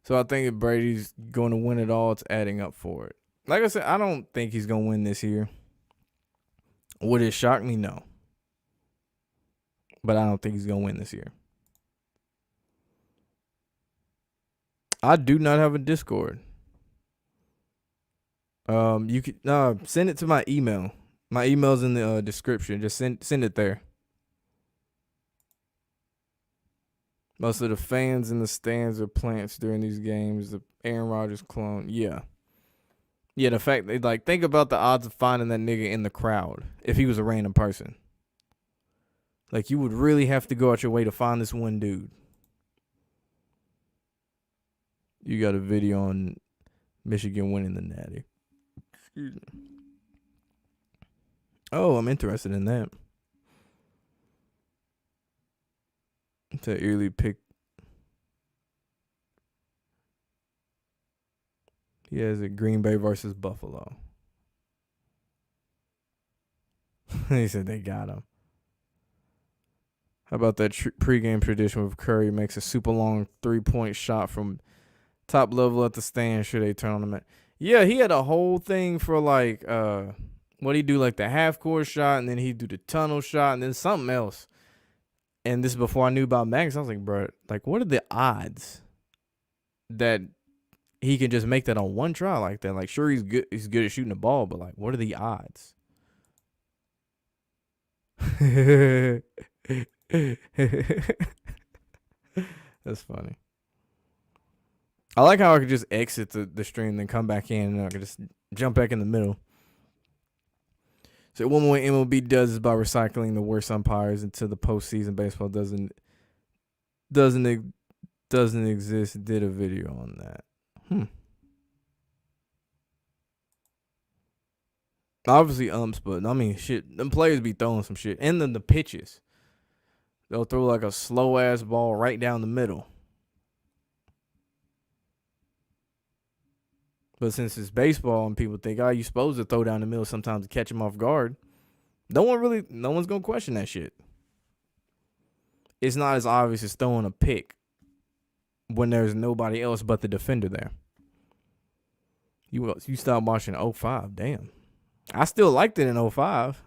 So I think if Brady's going to win it all, it's adding up for it. Like I said, I don't think he's going to win this year. Would it shock me? No. But I don't think he's going to win this year. I do not have a Discord. You could send it to my email. My email's in the description. Just send it there. Most of the fans in the stands are plants during these games. The Aaron Rodgers clone. Yeah. Yeah, the fact that, think about the odds of finding that nigga in the crowd if he was a random person. You would really have to go out your way to find this one dude. You got a video on Michigan winning the Natty. Excuse me. Oh, I'm interested in that. To eerily pick. He has a Green Bay versus Buffalo. He said they got him. How about that pregame tradition with Curry makes a super long 3-point shot from top level at the stand? Should they turn on the mat? Yeah, he had a whole thing for what he do, the half court shot, and then he'd do the tunnel shot, and then something else. And this is before I knew about Max. I was like, bro, what are the odds that he can just make that on one try like that? Sure, he's good at shooting the ball, but what are the odds? That's funny. I like how I could just exit the stream and then come back in and I could just jump back in the middle. So one way MLB does is by recycling the worst umpires into the postseason. Baseball doesn't exist. Did a video on that. Obviously umps, but I mean shit. Them players be throwing some shit. And then the pitches. They'll throw like a slow ass ball right down the middle. But since it's baseball and people think, you're supposed to throw down the middle sometimes to catch them off guard, no one's going to question that shit. It's not as obvious as throwing a pick when there's nobody else but the defender there. You stopped watching 05, damn. I still liked it in 05.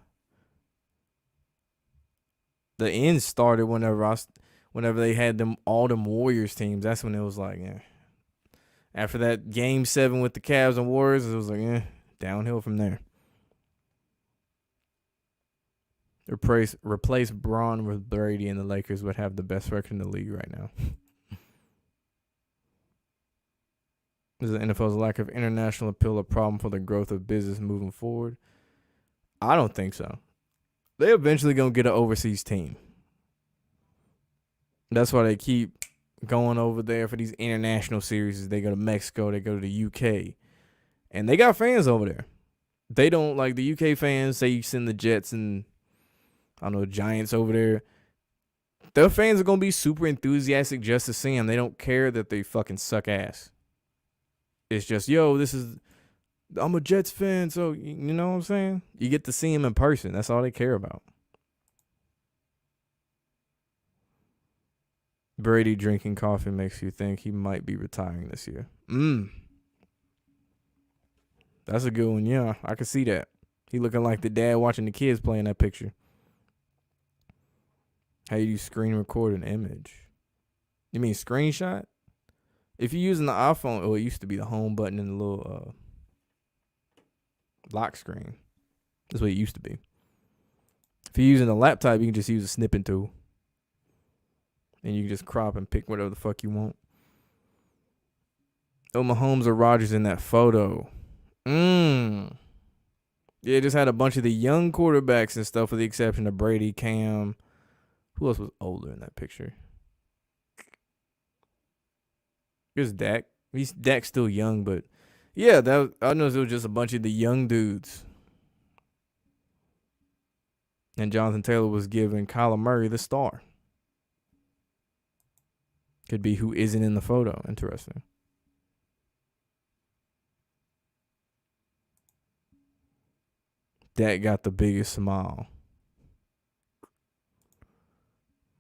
The end started whenever they had all them Warriors teams. That's when it was like, yeah. After that Game 7 with the Cavs and Warriors, it was like, downhill from there. Replace Braun with Brady, and the Lakers would have the best record in the league right now. Is the NFL's lack of international appeal a problem for the growth of business moving forward? I don't think so. They eventually gonna get an overseas team. That's why they keep going over there for these international series. They go to Mexico, they go to the UK, and they got fans over there. They don't like the UK fans. Say you send the Jets and Giants over there. Their fans are gonna be super enthusiastic just to see them. They don't care that they fucking suck ass. It's just, I'm a Jets fan, so you know what I'm saying? You get to see him in person. That's all they care about. Brady drinking coffee makes you think he might be retiring this year. That's a good one. Yeah, I can see that. He looking like the dad watching the kids play in that picture. How you screen record an image? You mean screenshot? If you're using the iPhone, it used to be the home button and the little lock screen. That's what it used to be. If you're using a laptop, you can just use a snipping tool. And you can just crop and pick whatever the fuck you want. Mahomes or Rodgers in that photo. Yeah, just had a bunch of the young quarterbacks and stuff with the exception of Brady, Cam. Who else was older in that picture? Here's Dak. Dak's still young, but yeah, I know it was just a bunch of the young dudes. And Jonathan Taylor was giving Kyler Murray the star. Could be who isn't in the photo. Interesting. Dak got the biggest smile.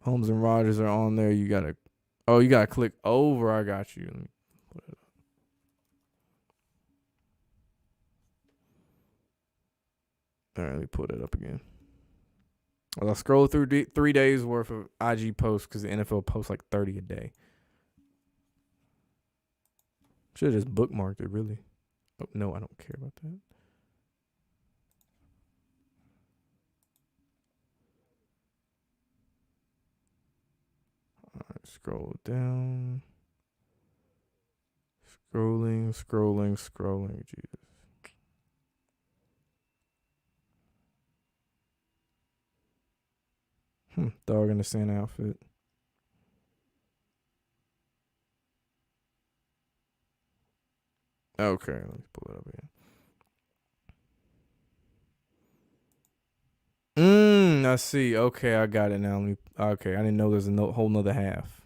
Holmes and Rodgers are on there. You gotta click over. I got you. Let me put it up. All right, let me put it up again. I'll scroll through 3 days worth of IG posts because the NFL posts like 30 a day. Should have just bookmarked it, really. Oh, no, I don't care about that. All right, scroll down. Scrolling. Jesus. Dog in the Santa outfit. Okay, let me pull it up again. I see. Okay, I got it now. Okay, I didn't know there's a whole nother half.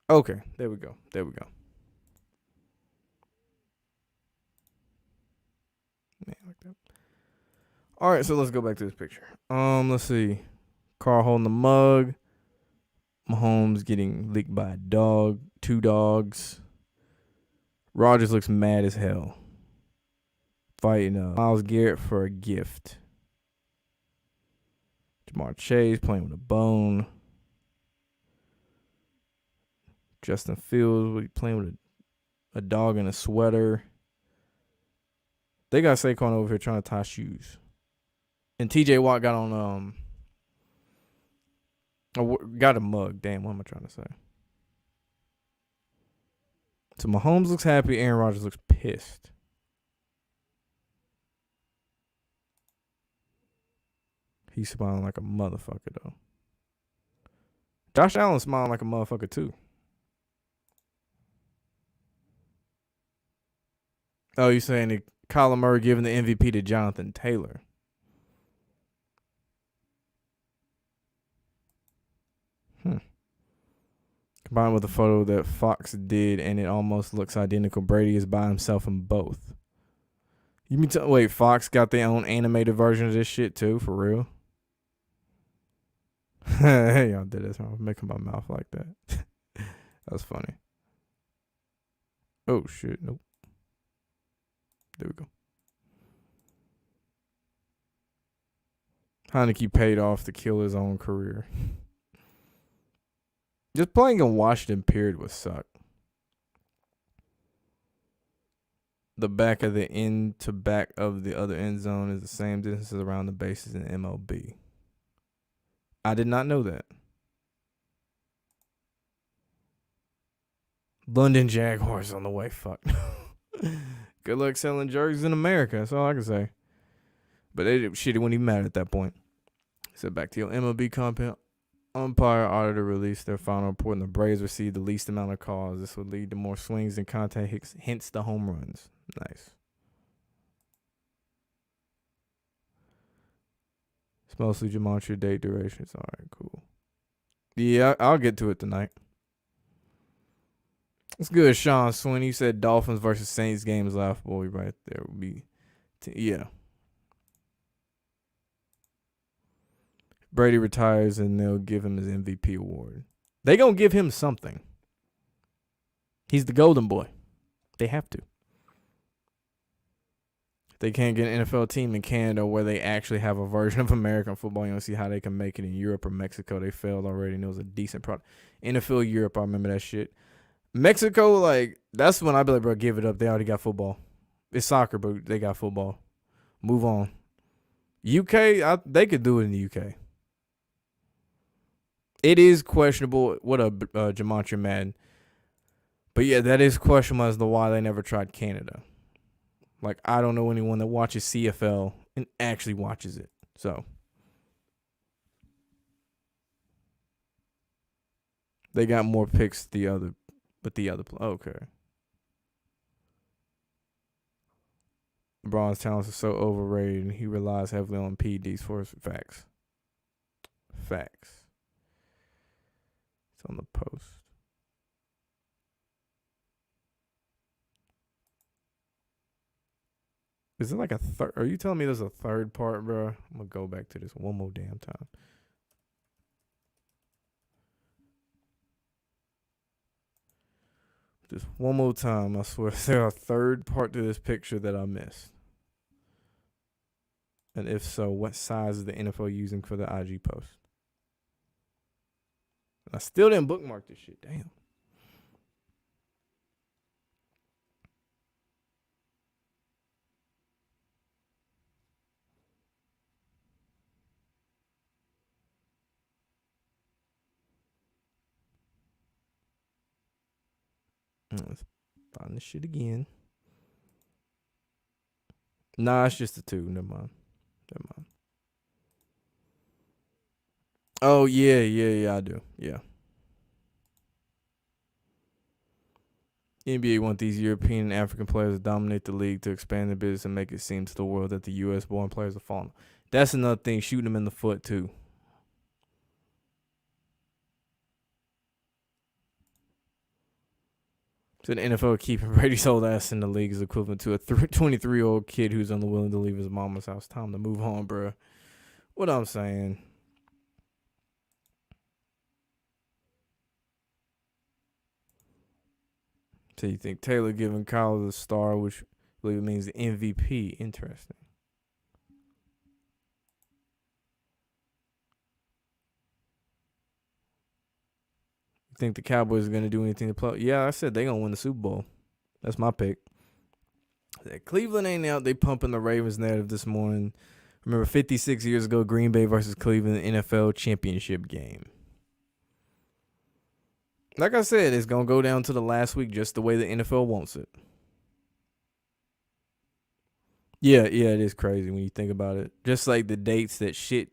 Okay, there we go. Man, like that. All right, so let's go back to this picture. Let's see. Carl holding the mug. Mahomes getting licked by a dog. 2 dogs. Rodgers looks mad as hell. Fighting Myles Garrett for a gift. Jamar Chase playing with a bone. Justin Fields playing with a dog in a sweater. They got Saquon over here trying to tie shoes. And TJ Watt got on Oh, got a mug. Damn, what am I trying to say? So Mahomes looks happy. Aaron Rodgers looks pissed. He's smiling like a motherfucker, though. Josh Allen's smiling like a motherfucker, too. Oh, you saying that Kyler Murray giving the MVP to Jonathan Taylor? Combined with the photo that Fox did, and it almost looks identical. Brady is by himself in both. You mean wait, Fox got their own animated version of this shit too, for real? Hey, y'all did this. I'm making my mouth like that. That's funny. Oh shit, nope. There we go. Heineke paid off to kill his own career. Just playing in Washington, period, would suck. The back of the end to back of the other end zone is the same distance as around the bases in MLB. I did not know that. London Jaguars on the way. Fuck. Good luck selling jerseys in America. That's all I can say. But shit, it wouldn't even matter at that point. So back to your MLB content. Umpire auditor released their final report, and the Braves received the least amount of calls. This would lead to more swings and contact hits, hence the home runs. Nice. It's mostly gematria date durations. All right, cool. Yeah, I'll get to it tonight. It's good, Sean Sweeney. You said Dolphins versus Saints game is laughable. Right there would be, yeah. Brady retires and they'll give him his MVP award. They gonna give him something. He's the golden boy. They have to. They can't get an NFL team in Canada where they actually have a version of American football. You don't see how they can make it in Europe or Mexico. They failed already, and it was a decent product. NFL Europe, I remember that shit. Mexico, like, that's when I'd be like, bro, give it up. They already got football. It's soccer, but they got football. Move on. UK, they could do it in the UK. It is questionable. What a Gematria man. But yeah, that is questionable as to why they never tried Canada. Like, I don't know anyone that watches CFL and actually watches it. So they got more picks okay. LeBron's talents are so overrated and he relies heavily on PEDs for his facts. Facts. It's on the post. Is it like a third? Are you telling me there's a third part, bro? I'm going to go back to this one more damn time. Just one more time, I swear. Is there a third part to this picture that I missed? And if so, what size is the NFL using for the IG post? I still didn't bookmark this shit. Damn. Let's find this shit again. Nah, it's just the two. Never mind. Oh, yeah, I do. Yeah. NBA want these European and African players to dominate the league to expand their business and make it seem to the world that the U.S.-born players are falling. That's another thing, shooting them in the foot, too. So the NFL keeping Brady's old ass in the league is equivalent to a 23-year-old kid who's unwilling to leave his mama's house. Time to move on, bro. What I'm saying. So you think Taylor giving Kyle the star, which I believe means the MVP. Interesting. You think the Cowboys are going to do anything to play? Yeah, I said they're going to win the Super Bowl. That's my pick. Cleveland ain't out. They pumping the Ravens narrative this morning. Remember, 56 years ago, Green Bay versus Cleveland NFL championship game. Like I said, it's going to go down to the last week just the way the NFL wants it. Yeah, it is crazy when you think about it. Just like the dates that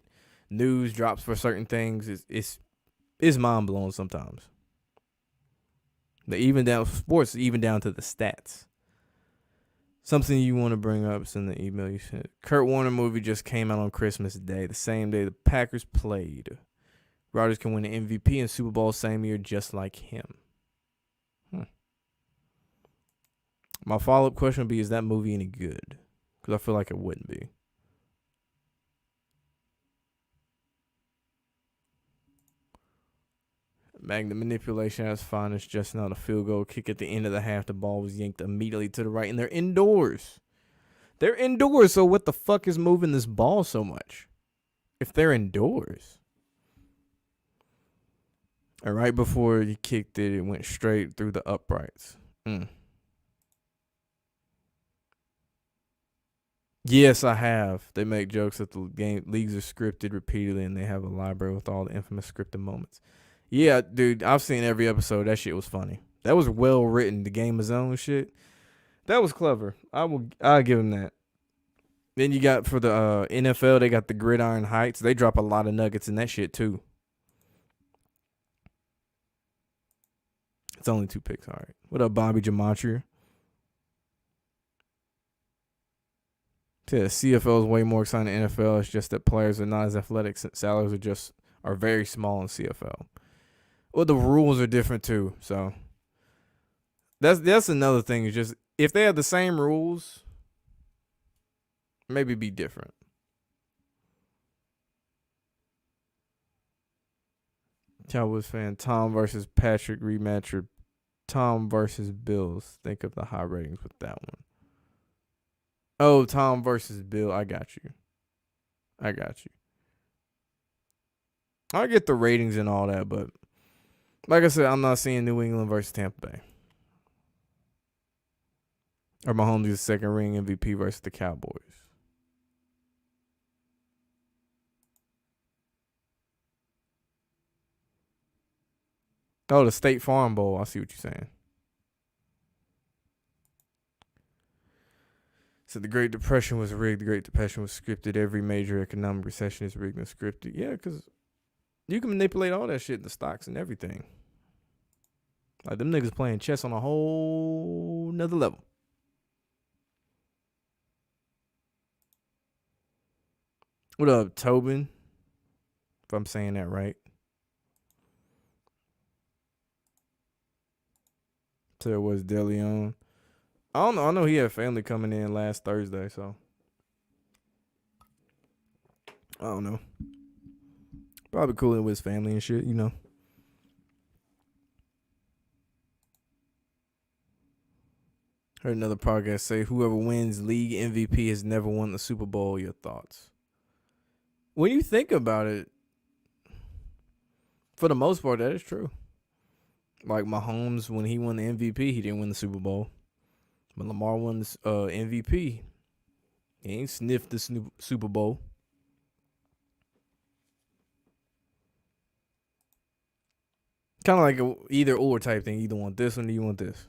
news drops for certain things, it's mind blowing sometimes. Even down sports, even down to the stats. Something you want to bring up is in the email you sent. Kurt Warner movie just came out on Christmas Day, the same day the Packers played. Rodgers can win the MVP and Super Bowl same year, just like him. My follow-up question would be, is that movie any good? Because I feel like it wouldn't be. Magnet manipulation as fine as just not a field goal kick at the end of the half. The ball was yanked immediately to the right, and they're indoors. They're indoors, so what the fuck is moving this ball so much? If they're indoors. And right before he kicked it, it went straight through the uprights. Yes, I have. They make jokes that the leagues are scripted repeatedly, and they have a library with all the infamous scripted moments. Yeah, dude, I've seen every episode. That shit was funny. That was well written. The Game of Zone shit. That was clever. I'll give him that. Then you got for the NFL, they got the Gridiron Heights. They drop a lot of nuggets in that shit too. It's only 2 picks. All right. What up, Bobby Gematria? Yeah, CFL is way more exciting than NFL. It's just that players are not as athletic. Salaries are very small in CFL. Well, the rules are different too. So that's another thing. Is just if they had the same rules, maybe be different. Cowboys fan, Tom versus Patrick rematch or Tom versus Bills. Think of the high ratings with that one. Oh, Tom versus Bill. I got you. I get the ratings and all that, but like I said, I'm not seeing New England versus Tampa Bay. Or Mahomes' second ring MVP versus the Cowboys. Oh, the State Farm Bowl. I see what you're saying. So the Great Depression was rigged. The Great Depression was scripted. Every major economic recession is rigged and scripted. Yeah, because you can manipulate all that shit in the stocks and everything. Like, them niggas playing chess on a whole nother level. What up, Tobin? If I'm saying that right. So it was DeLeon. I don't know. I know he had family coming in last Thursday, so I don't know. Probably cooling with his family and shit, you know. Heard another podcast say whoever wins league MVP has never won the Super Bowl. Your thoughts? When you think about it, for the most part, that is true. Like Mahomes, when he won the MVP, he didn't win the Super Bowl. When Lamar won the MVP, he ain't sniffed the Super Bowl. Kind of like a either or type thing. You either want this one or you want this.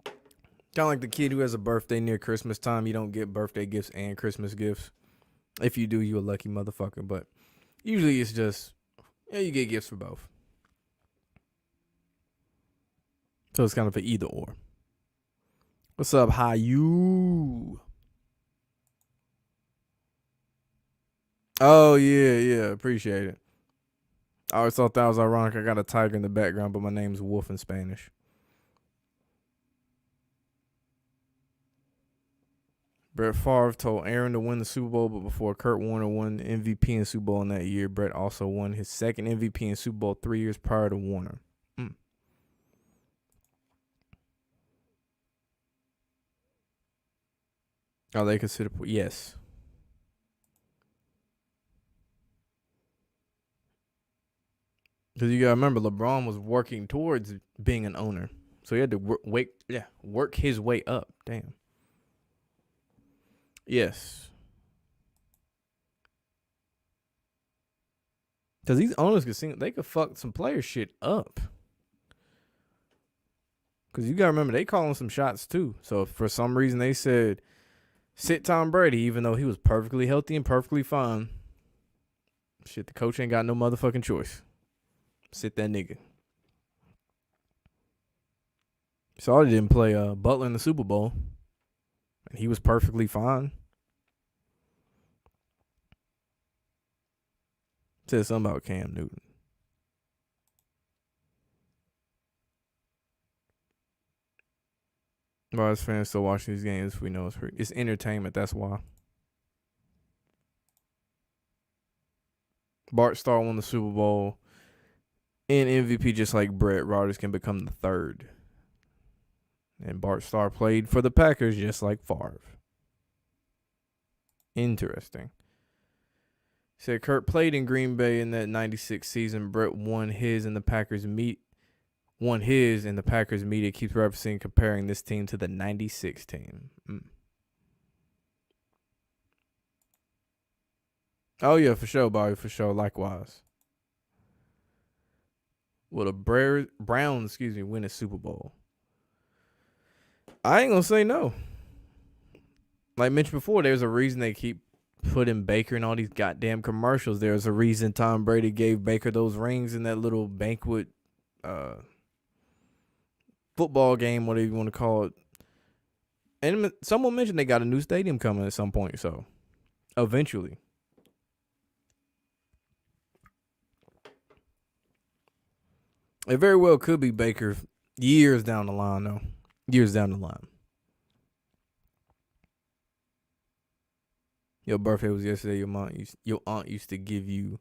Kind of like the kid who has a birthday near Christmas time. You don't get birthday gifts and Christmas gifts. If you do, you a lucky motherfucker. But usually it's just, yeah, you get gifts for both. So it's kind of an either or. What's up, hi you? Oh, yeah. Appreciate it. I always thought that was ironic. I got a tiger in the background, but my name's Wolf in Spanish. Brett Favre told Aaron to win the Super Bowl, but before Kurt Warner won the MVP in Super Bowl in that year, Brett also won his second MVP in Super Bowl 3 years prior to Warner. Oh, they consider, yes. Because you got to remember, LeBron was working towards being an owner. So he had to work his way up. Damn. Yes. Because these owners they could fuck some player shit up. Because you got to remember, they calling some shots too. So if for some reason they said, sit Tom Brady, even though he was perfectly healthy and perfectly fine, shit, the coach ain't got no motherfucking choice. Sit that nigga. Sorry didn't play Butler in the Super Bowl. And he was perfectly fine. Said something about Cam Newton. Why is fans still watching these games? We know it's entertainment. That's why. Bart Starr won the Super Bowl and MVP just like Brett. Rodgers can become the third. And Bart Starr played for the Packers just like Favre. Interesting. Said Kurt played in Green Bay in that 96 season. Brett won his and the Packers media keeps referencing comparing this team to the 96 team. Oh yeah, for sure, Bobby, for sure. Likewise. Will the Browns, win a Super Bowl? I ain't gonna say no. Like mentioned before, there's a reason they keep putting Baker in all these goddamn commercials. There's a reason Tom Brady gave Baker those rings in that little banquet football game, whatever you want to call it. And someone mentioned they got a new stadium coming at some point, so eventually. It very well could be Baker years down the line, though. Years down the line. Your birthday was yesterday. Your aunt used to give you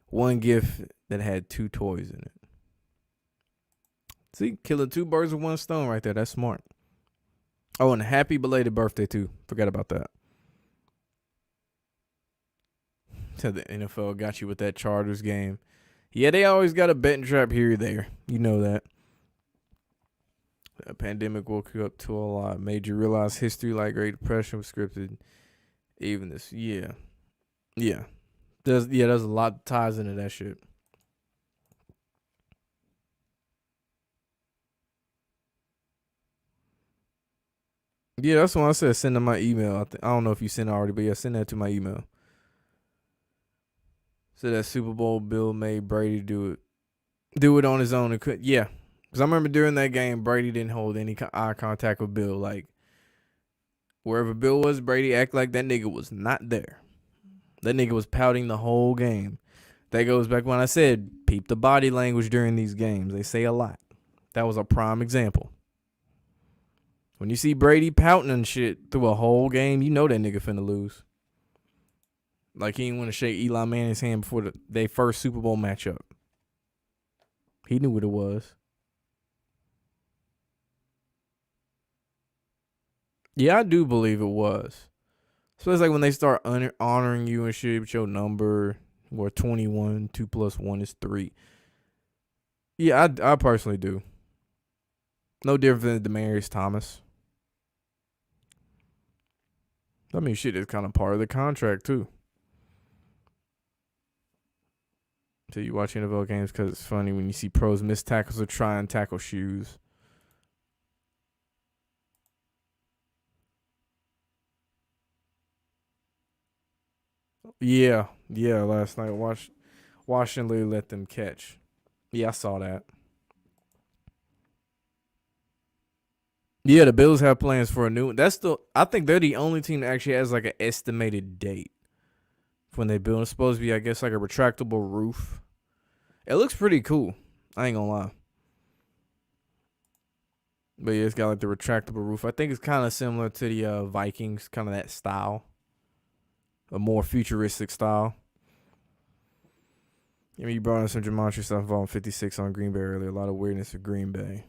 one gift that had 2 toys in it. See, killing 2 birds with 1 stone right there. That's smart. Oh, and happy belated birthday, too. Forgot about that. Said the NFL got you with that Chargers game. Yeah, they always got a betting trap here or there. You know that. The pandemic woke you up to a lot. Made you realize history like Great Depression was scripted. Even this, yeah. There's a lot of ties into that shit. Yeah, that's when I said send them my email. I don't know if you sent it already, but yeah, send that to my email. So that Super Bowl Bill made Brady do it on his own. And could, yeah. Because I remember during that game, Brady didn't hold any eye contact with Bill. Like, wherever Bill was, Brady acted like that nigga was not there. That nigga was pouting the whole game. That goes back when I said, peep the body language during these games. They say a lot. That was a prime example. When you see Brady pouting and shit through a whole game, you know that nigga finna lose. Like he didn't want to shake Eli Manning's hand before their first Super Bowl matchup. He knew what it was. Yeah, I do believe it was. Especially like when they start honoring you and shit with your number, where 21, 2 plus 1 is 3. Yeah, I personally do. No different than Demaryius Thomas. I mean, shit is kind of part of the contract, too. So you watch NFL games because it's funny when you see pros miss tackles or try and tackle shoes. Yeah, last night Washington let them catch. Yeah, I saw that. Yeah, the Bills have plans for a new one. I think they're the only team that actually has like an estimated date for when they build. It's supposed to be, I guess, like a retractable roof. It looks pretty cool. I ain't gonna lie. But yeah, it's got like the retractable roof. I think it's kind of similar to the Vikings, kind of that style. A more futuristic style. I mean, you brought in some Gematria stuff on 56 on Green Bay earlier. A lot of weirdness for Green Bay.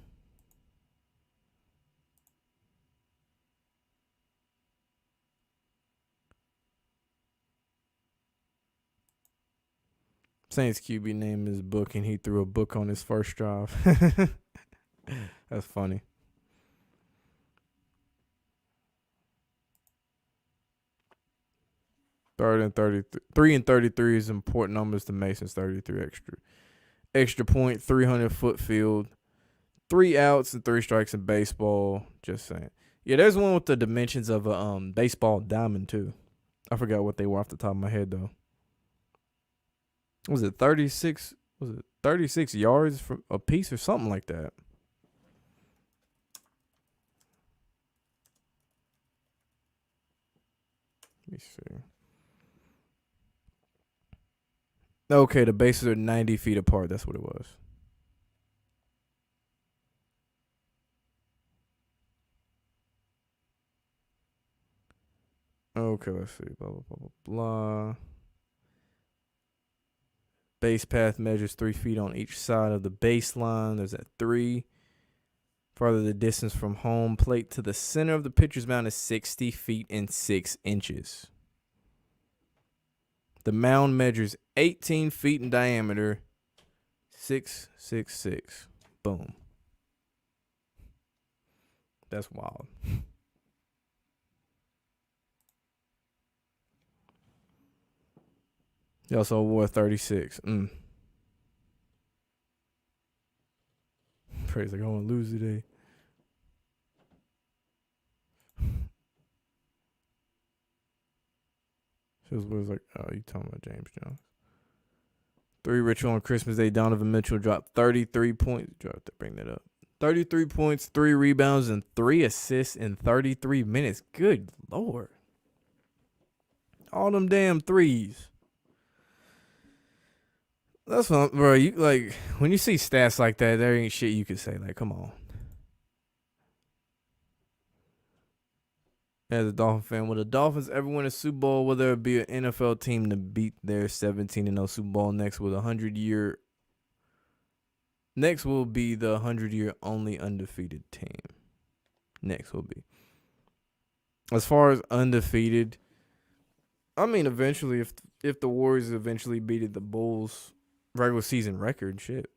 Saints QB named his book and he threw a book on his first drive. That's funny. Third and 33. 3 and 33 is important numbers to Mason's 33 extra. Extra point, 300-foot field. 3 outs and 3 strikes in baseball. Just saying. Yeah, there's one with the dimensions of a baseball diamond, too. I forgot what they were off the top of my head, though. Was it 36? Was it 36 yards from a piece or something like that? Let me see. Okay, the bases are 90 feet apart. That's what it was. Okay, let's see. Blah, blah, blah, blah, blah. Base path measures 3 feet on each side of the baseline. There's that 3. Farther the distance from home plate to the center of the pitcher's mound is 60 feet and 6 inches. The mound measures 18 feet in diameter. 666. Boom. That's wild. He also wore 36. Praise like I want to lose today. It was like, oh, you talking about James Jones. 3 ritual on Christmas Day. Donovan Mitchell dropped 33 points. Dropped to bring that up. 33 points, 3 rebounds, and 3 assists in 33 minutes. Good Lord. All them damn threes. That's what, bro. You like when you see stats like that, there ain't shit you could say. Like, come on. As a Dolphin fan, will the Dolphins ever win a Super Bowl? Will there be an NFL team to beat their 17-0 Super Bowl next with 100-year? Next will be the 100-year only undefeated team. Next will be. As far as undefeated, I mean, eventually, if the Warriors eventually beat the Bulls' regular season record, shit,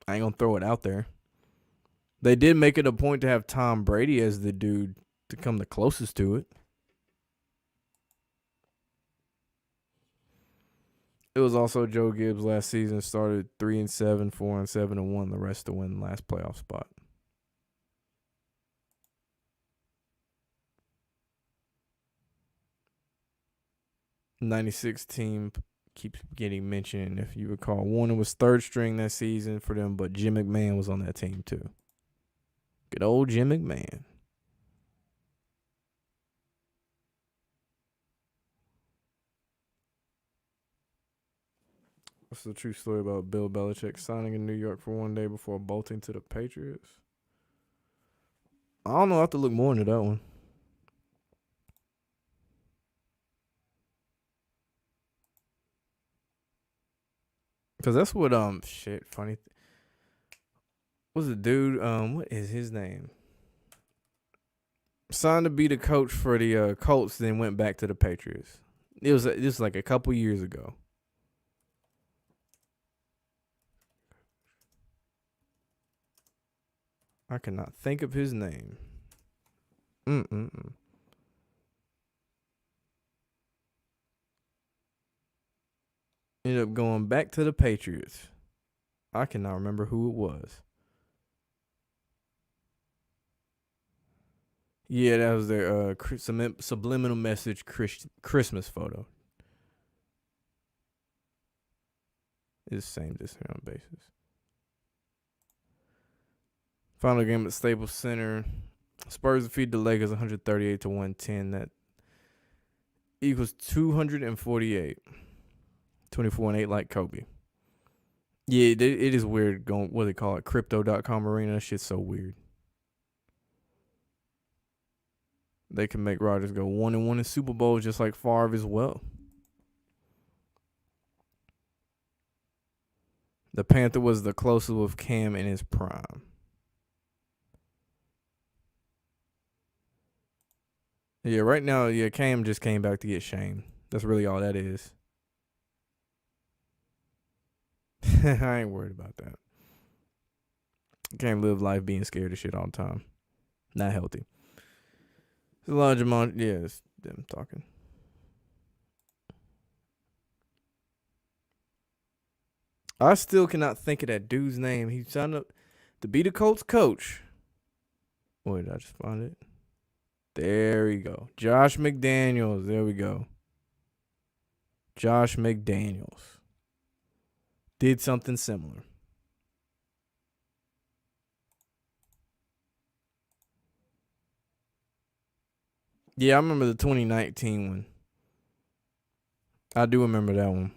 I ain't gonna throw it out there. They did make it a point to have Tom Brady as the dude to come the closest to it. It was also Joe Gibbs last season, started 3-7, 4-7, and won the rest to win the last playoff spot. '96 team keeps getting mentioned. If you recall, Warner was third string that season for them, but Jim McMahon was on that team too. Good old Jim McMahon. What's the true story about Bill Belichick signing in New York for one day before bolting to the Patriots? I don't know. I have to look more into that one. Because that's what, funny. What's the dude, what is his name? Signed to be the coach for the Colts, then went back to the Patriots. It was like a couple years ago. I cannot think of his name. Ended up going back to the Patriots. I cannot remember who it was. Yeah, that was their subliminal message Christmas photo. It's the same this on basis. Final game at Staples Center. Spurs defeat the Lakers 138-110. That equals 248. 24-8 like Kobe. Yeah, it is weird going, what do they call it? Crypto.com arena. That shit's so weird. They can make Rodgers go 1-1 in Super Bowl just like Favre as well. The Panther was the closest with Cam in his prime. Yeah, right now, Cam just came back to get shamed. That's really all that is. I ain't worried about that. Can't live life being scared of shit all the time. Not healthy. There's a lot of it's them talking. I still cannot think of that dude's name. He signed up to be the Colts coach. Wait, did I just find it? There we go. Josh McDaniels. There we go. Josh McDaniels did something similar. Yeah, I remember the 2019 one. I do remember that one.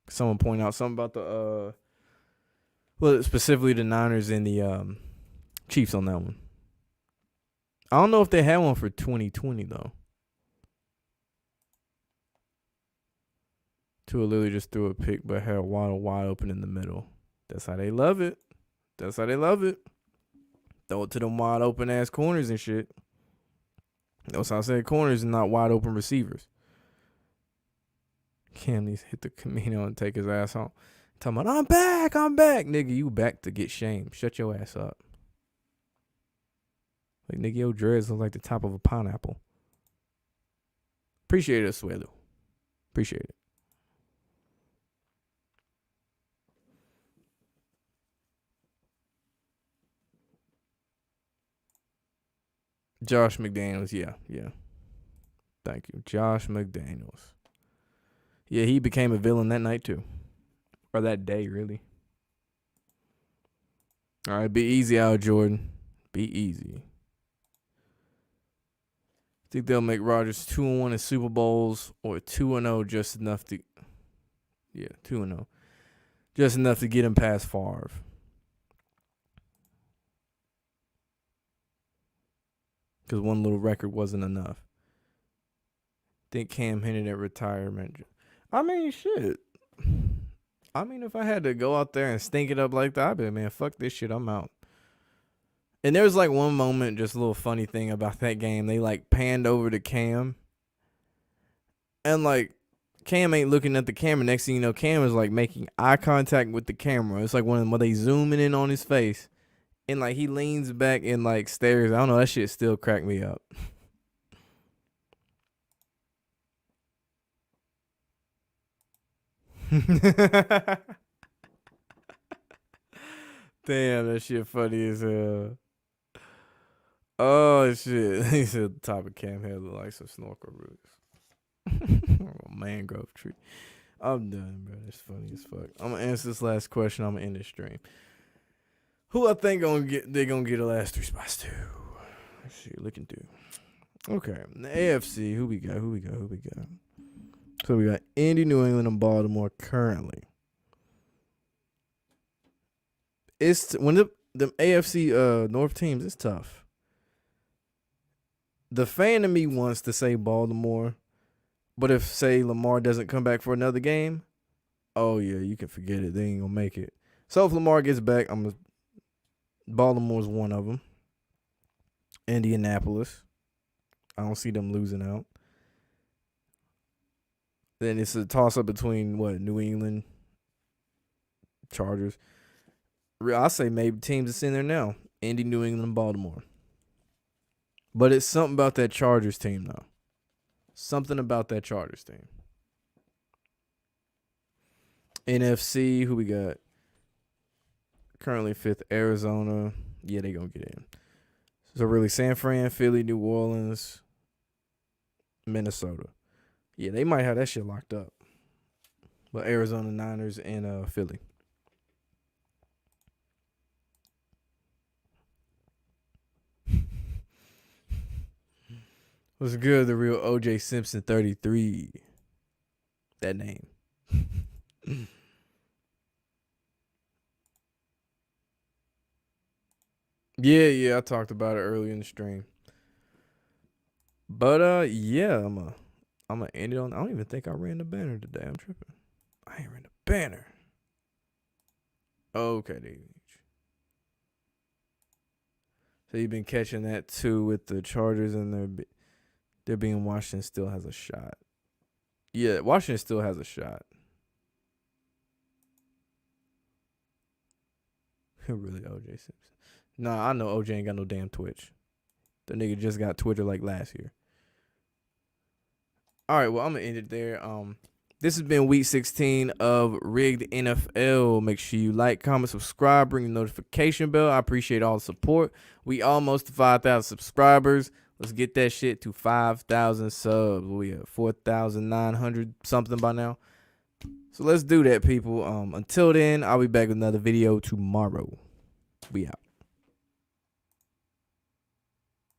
Someone pointed out something about the well, specifically the Niners and the Chiefs on that one. I don't know if they had one for 2020 though. Tua literally just threw a pick, but had Waddle wide open in the middle. That's how they love it. That's how they love it. Throw it to them wide open ass corners and shit. That's how I said corners and not wide open receivers. Cam needs to hit the Camino and take his ass home. Talking about, I'm back. Nigga, you back to get shamed. Shut your ass up. Like, nigga, your dreads look like the top of a pineapple. Appreciate it, Suelo. Appreciate it. Josh McDaniels, yeah. Thank you. Josh McDaniels. Yeah, he became a villain that night too. Or that day, really. All right, be easy out, Jordan. Be easy. Think they'll make Rodgers 2-1 in Super Bowls or 2-0 just enough to 2-0. Just enough to get him past Favre. Because one little record wasn't enough. Think Cam hinted at retirement. I mean, shit. I mean, if I had to go out there and stink it up like that, I'd be like, man, fuck this shit, I'm out. And there was like one moment, just a little funny thing about that game. They like panned over to Cam. And like, Cam ain't looking at the camera. Next thing you know, Cam is like making eye contact with the camera. It's like when they zooming in on his face. And like he leans back and like stares. I don't know, that shit still cracked me up. Damn, that shit funny as hell. Oh shit. He said the top of Cam head look like some snorkel roots. Mangrove tree. I'm done, bro. That's funny as fuck. I'm gonna answer this last question. I'm gonna end this stream. Who I think they're gonna get the last 3 spots to? Let's see, looking through. Okay. In the AFC, who we got? So we got Indy, New England, and Baltimore currently. It's when the AFC North teams, it's tough. The fan in me wants to say Baltimore, but if say Lamar doesn't come back for another game, oh yeah, you can forget it. They ain't gonna make it. So if Lamar gets back, Baltimore's one of them. Indianapolis, I don't see them losing out. Then it's a toss-up between, New England, Chargers. I say maybe teams that's in there now. Indy, New England, Baltimore. But it's something about that Chargers team, though. Something about that Chargers team. NFC, who we got? Currently 5th, Arizona. Yeah, they going to get in. So really, San Fran, Philly, New Orleans, Minnesota. Yeah, they might have that shit locked up. But Arizona, Niners, and Philly. What's good? The real OJ Simpson 33. That name. Yeah, I talked about it earlier in the stream. But yeah, I'm gonna end it on. I don't even think I ran the banner today. I'm tripping. I ain't ran the banner. Okay, so you've been catching that too with the Chargers and they're being Washington still has a shot. Yeah, Washington still has a shot. Really, OJ Simpson. Nah, I know OJ ain't got no damn Twitch. The nigga just got Twitter like last year. All right, well, I'm gonna end it there. This has been week 16 of Rigged NFL. Make sure you like, comment, subscribe, ring the notification bell. I appreciate all the support. We almost to 5,000 subscribers. Let's get that shit to 5,000 subs. We have 4,900 something by now. So let's do that, people. Until then, I'll be back with another video tomorrow. We out.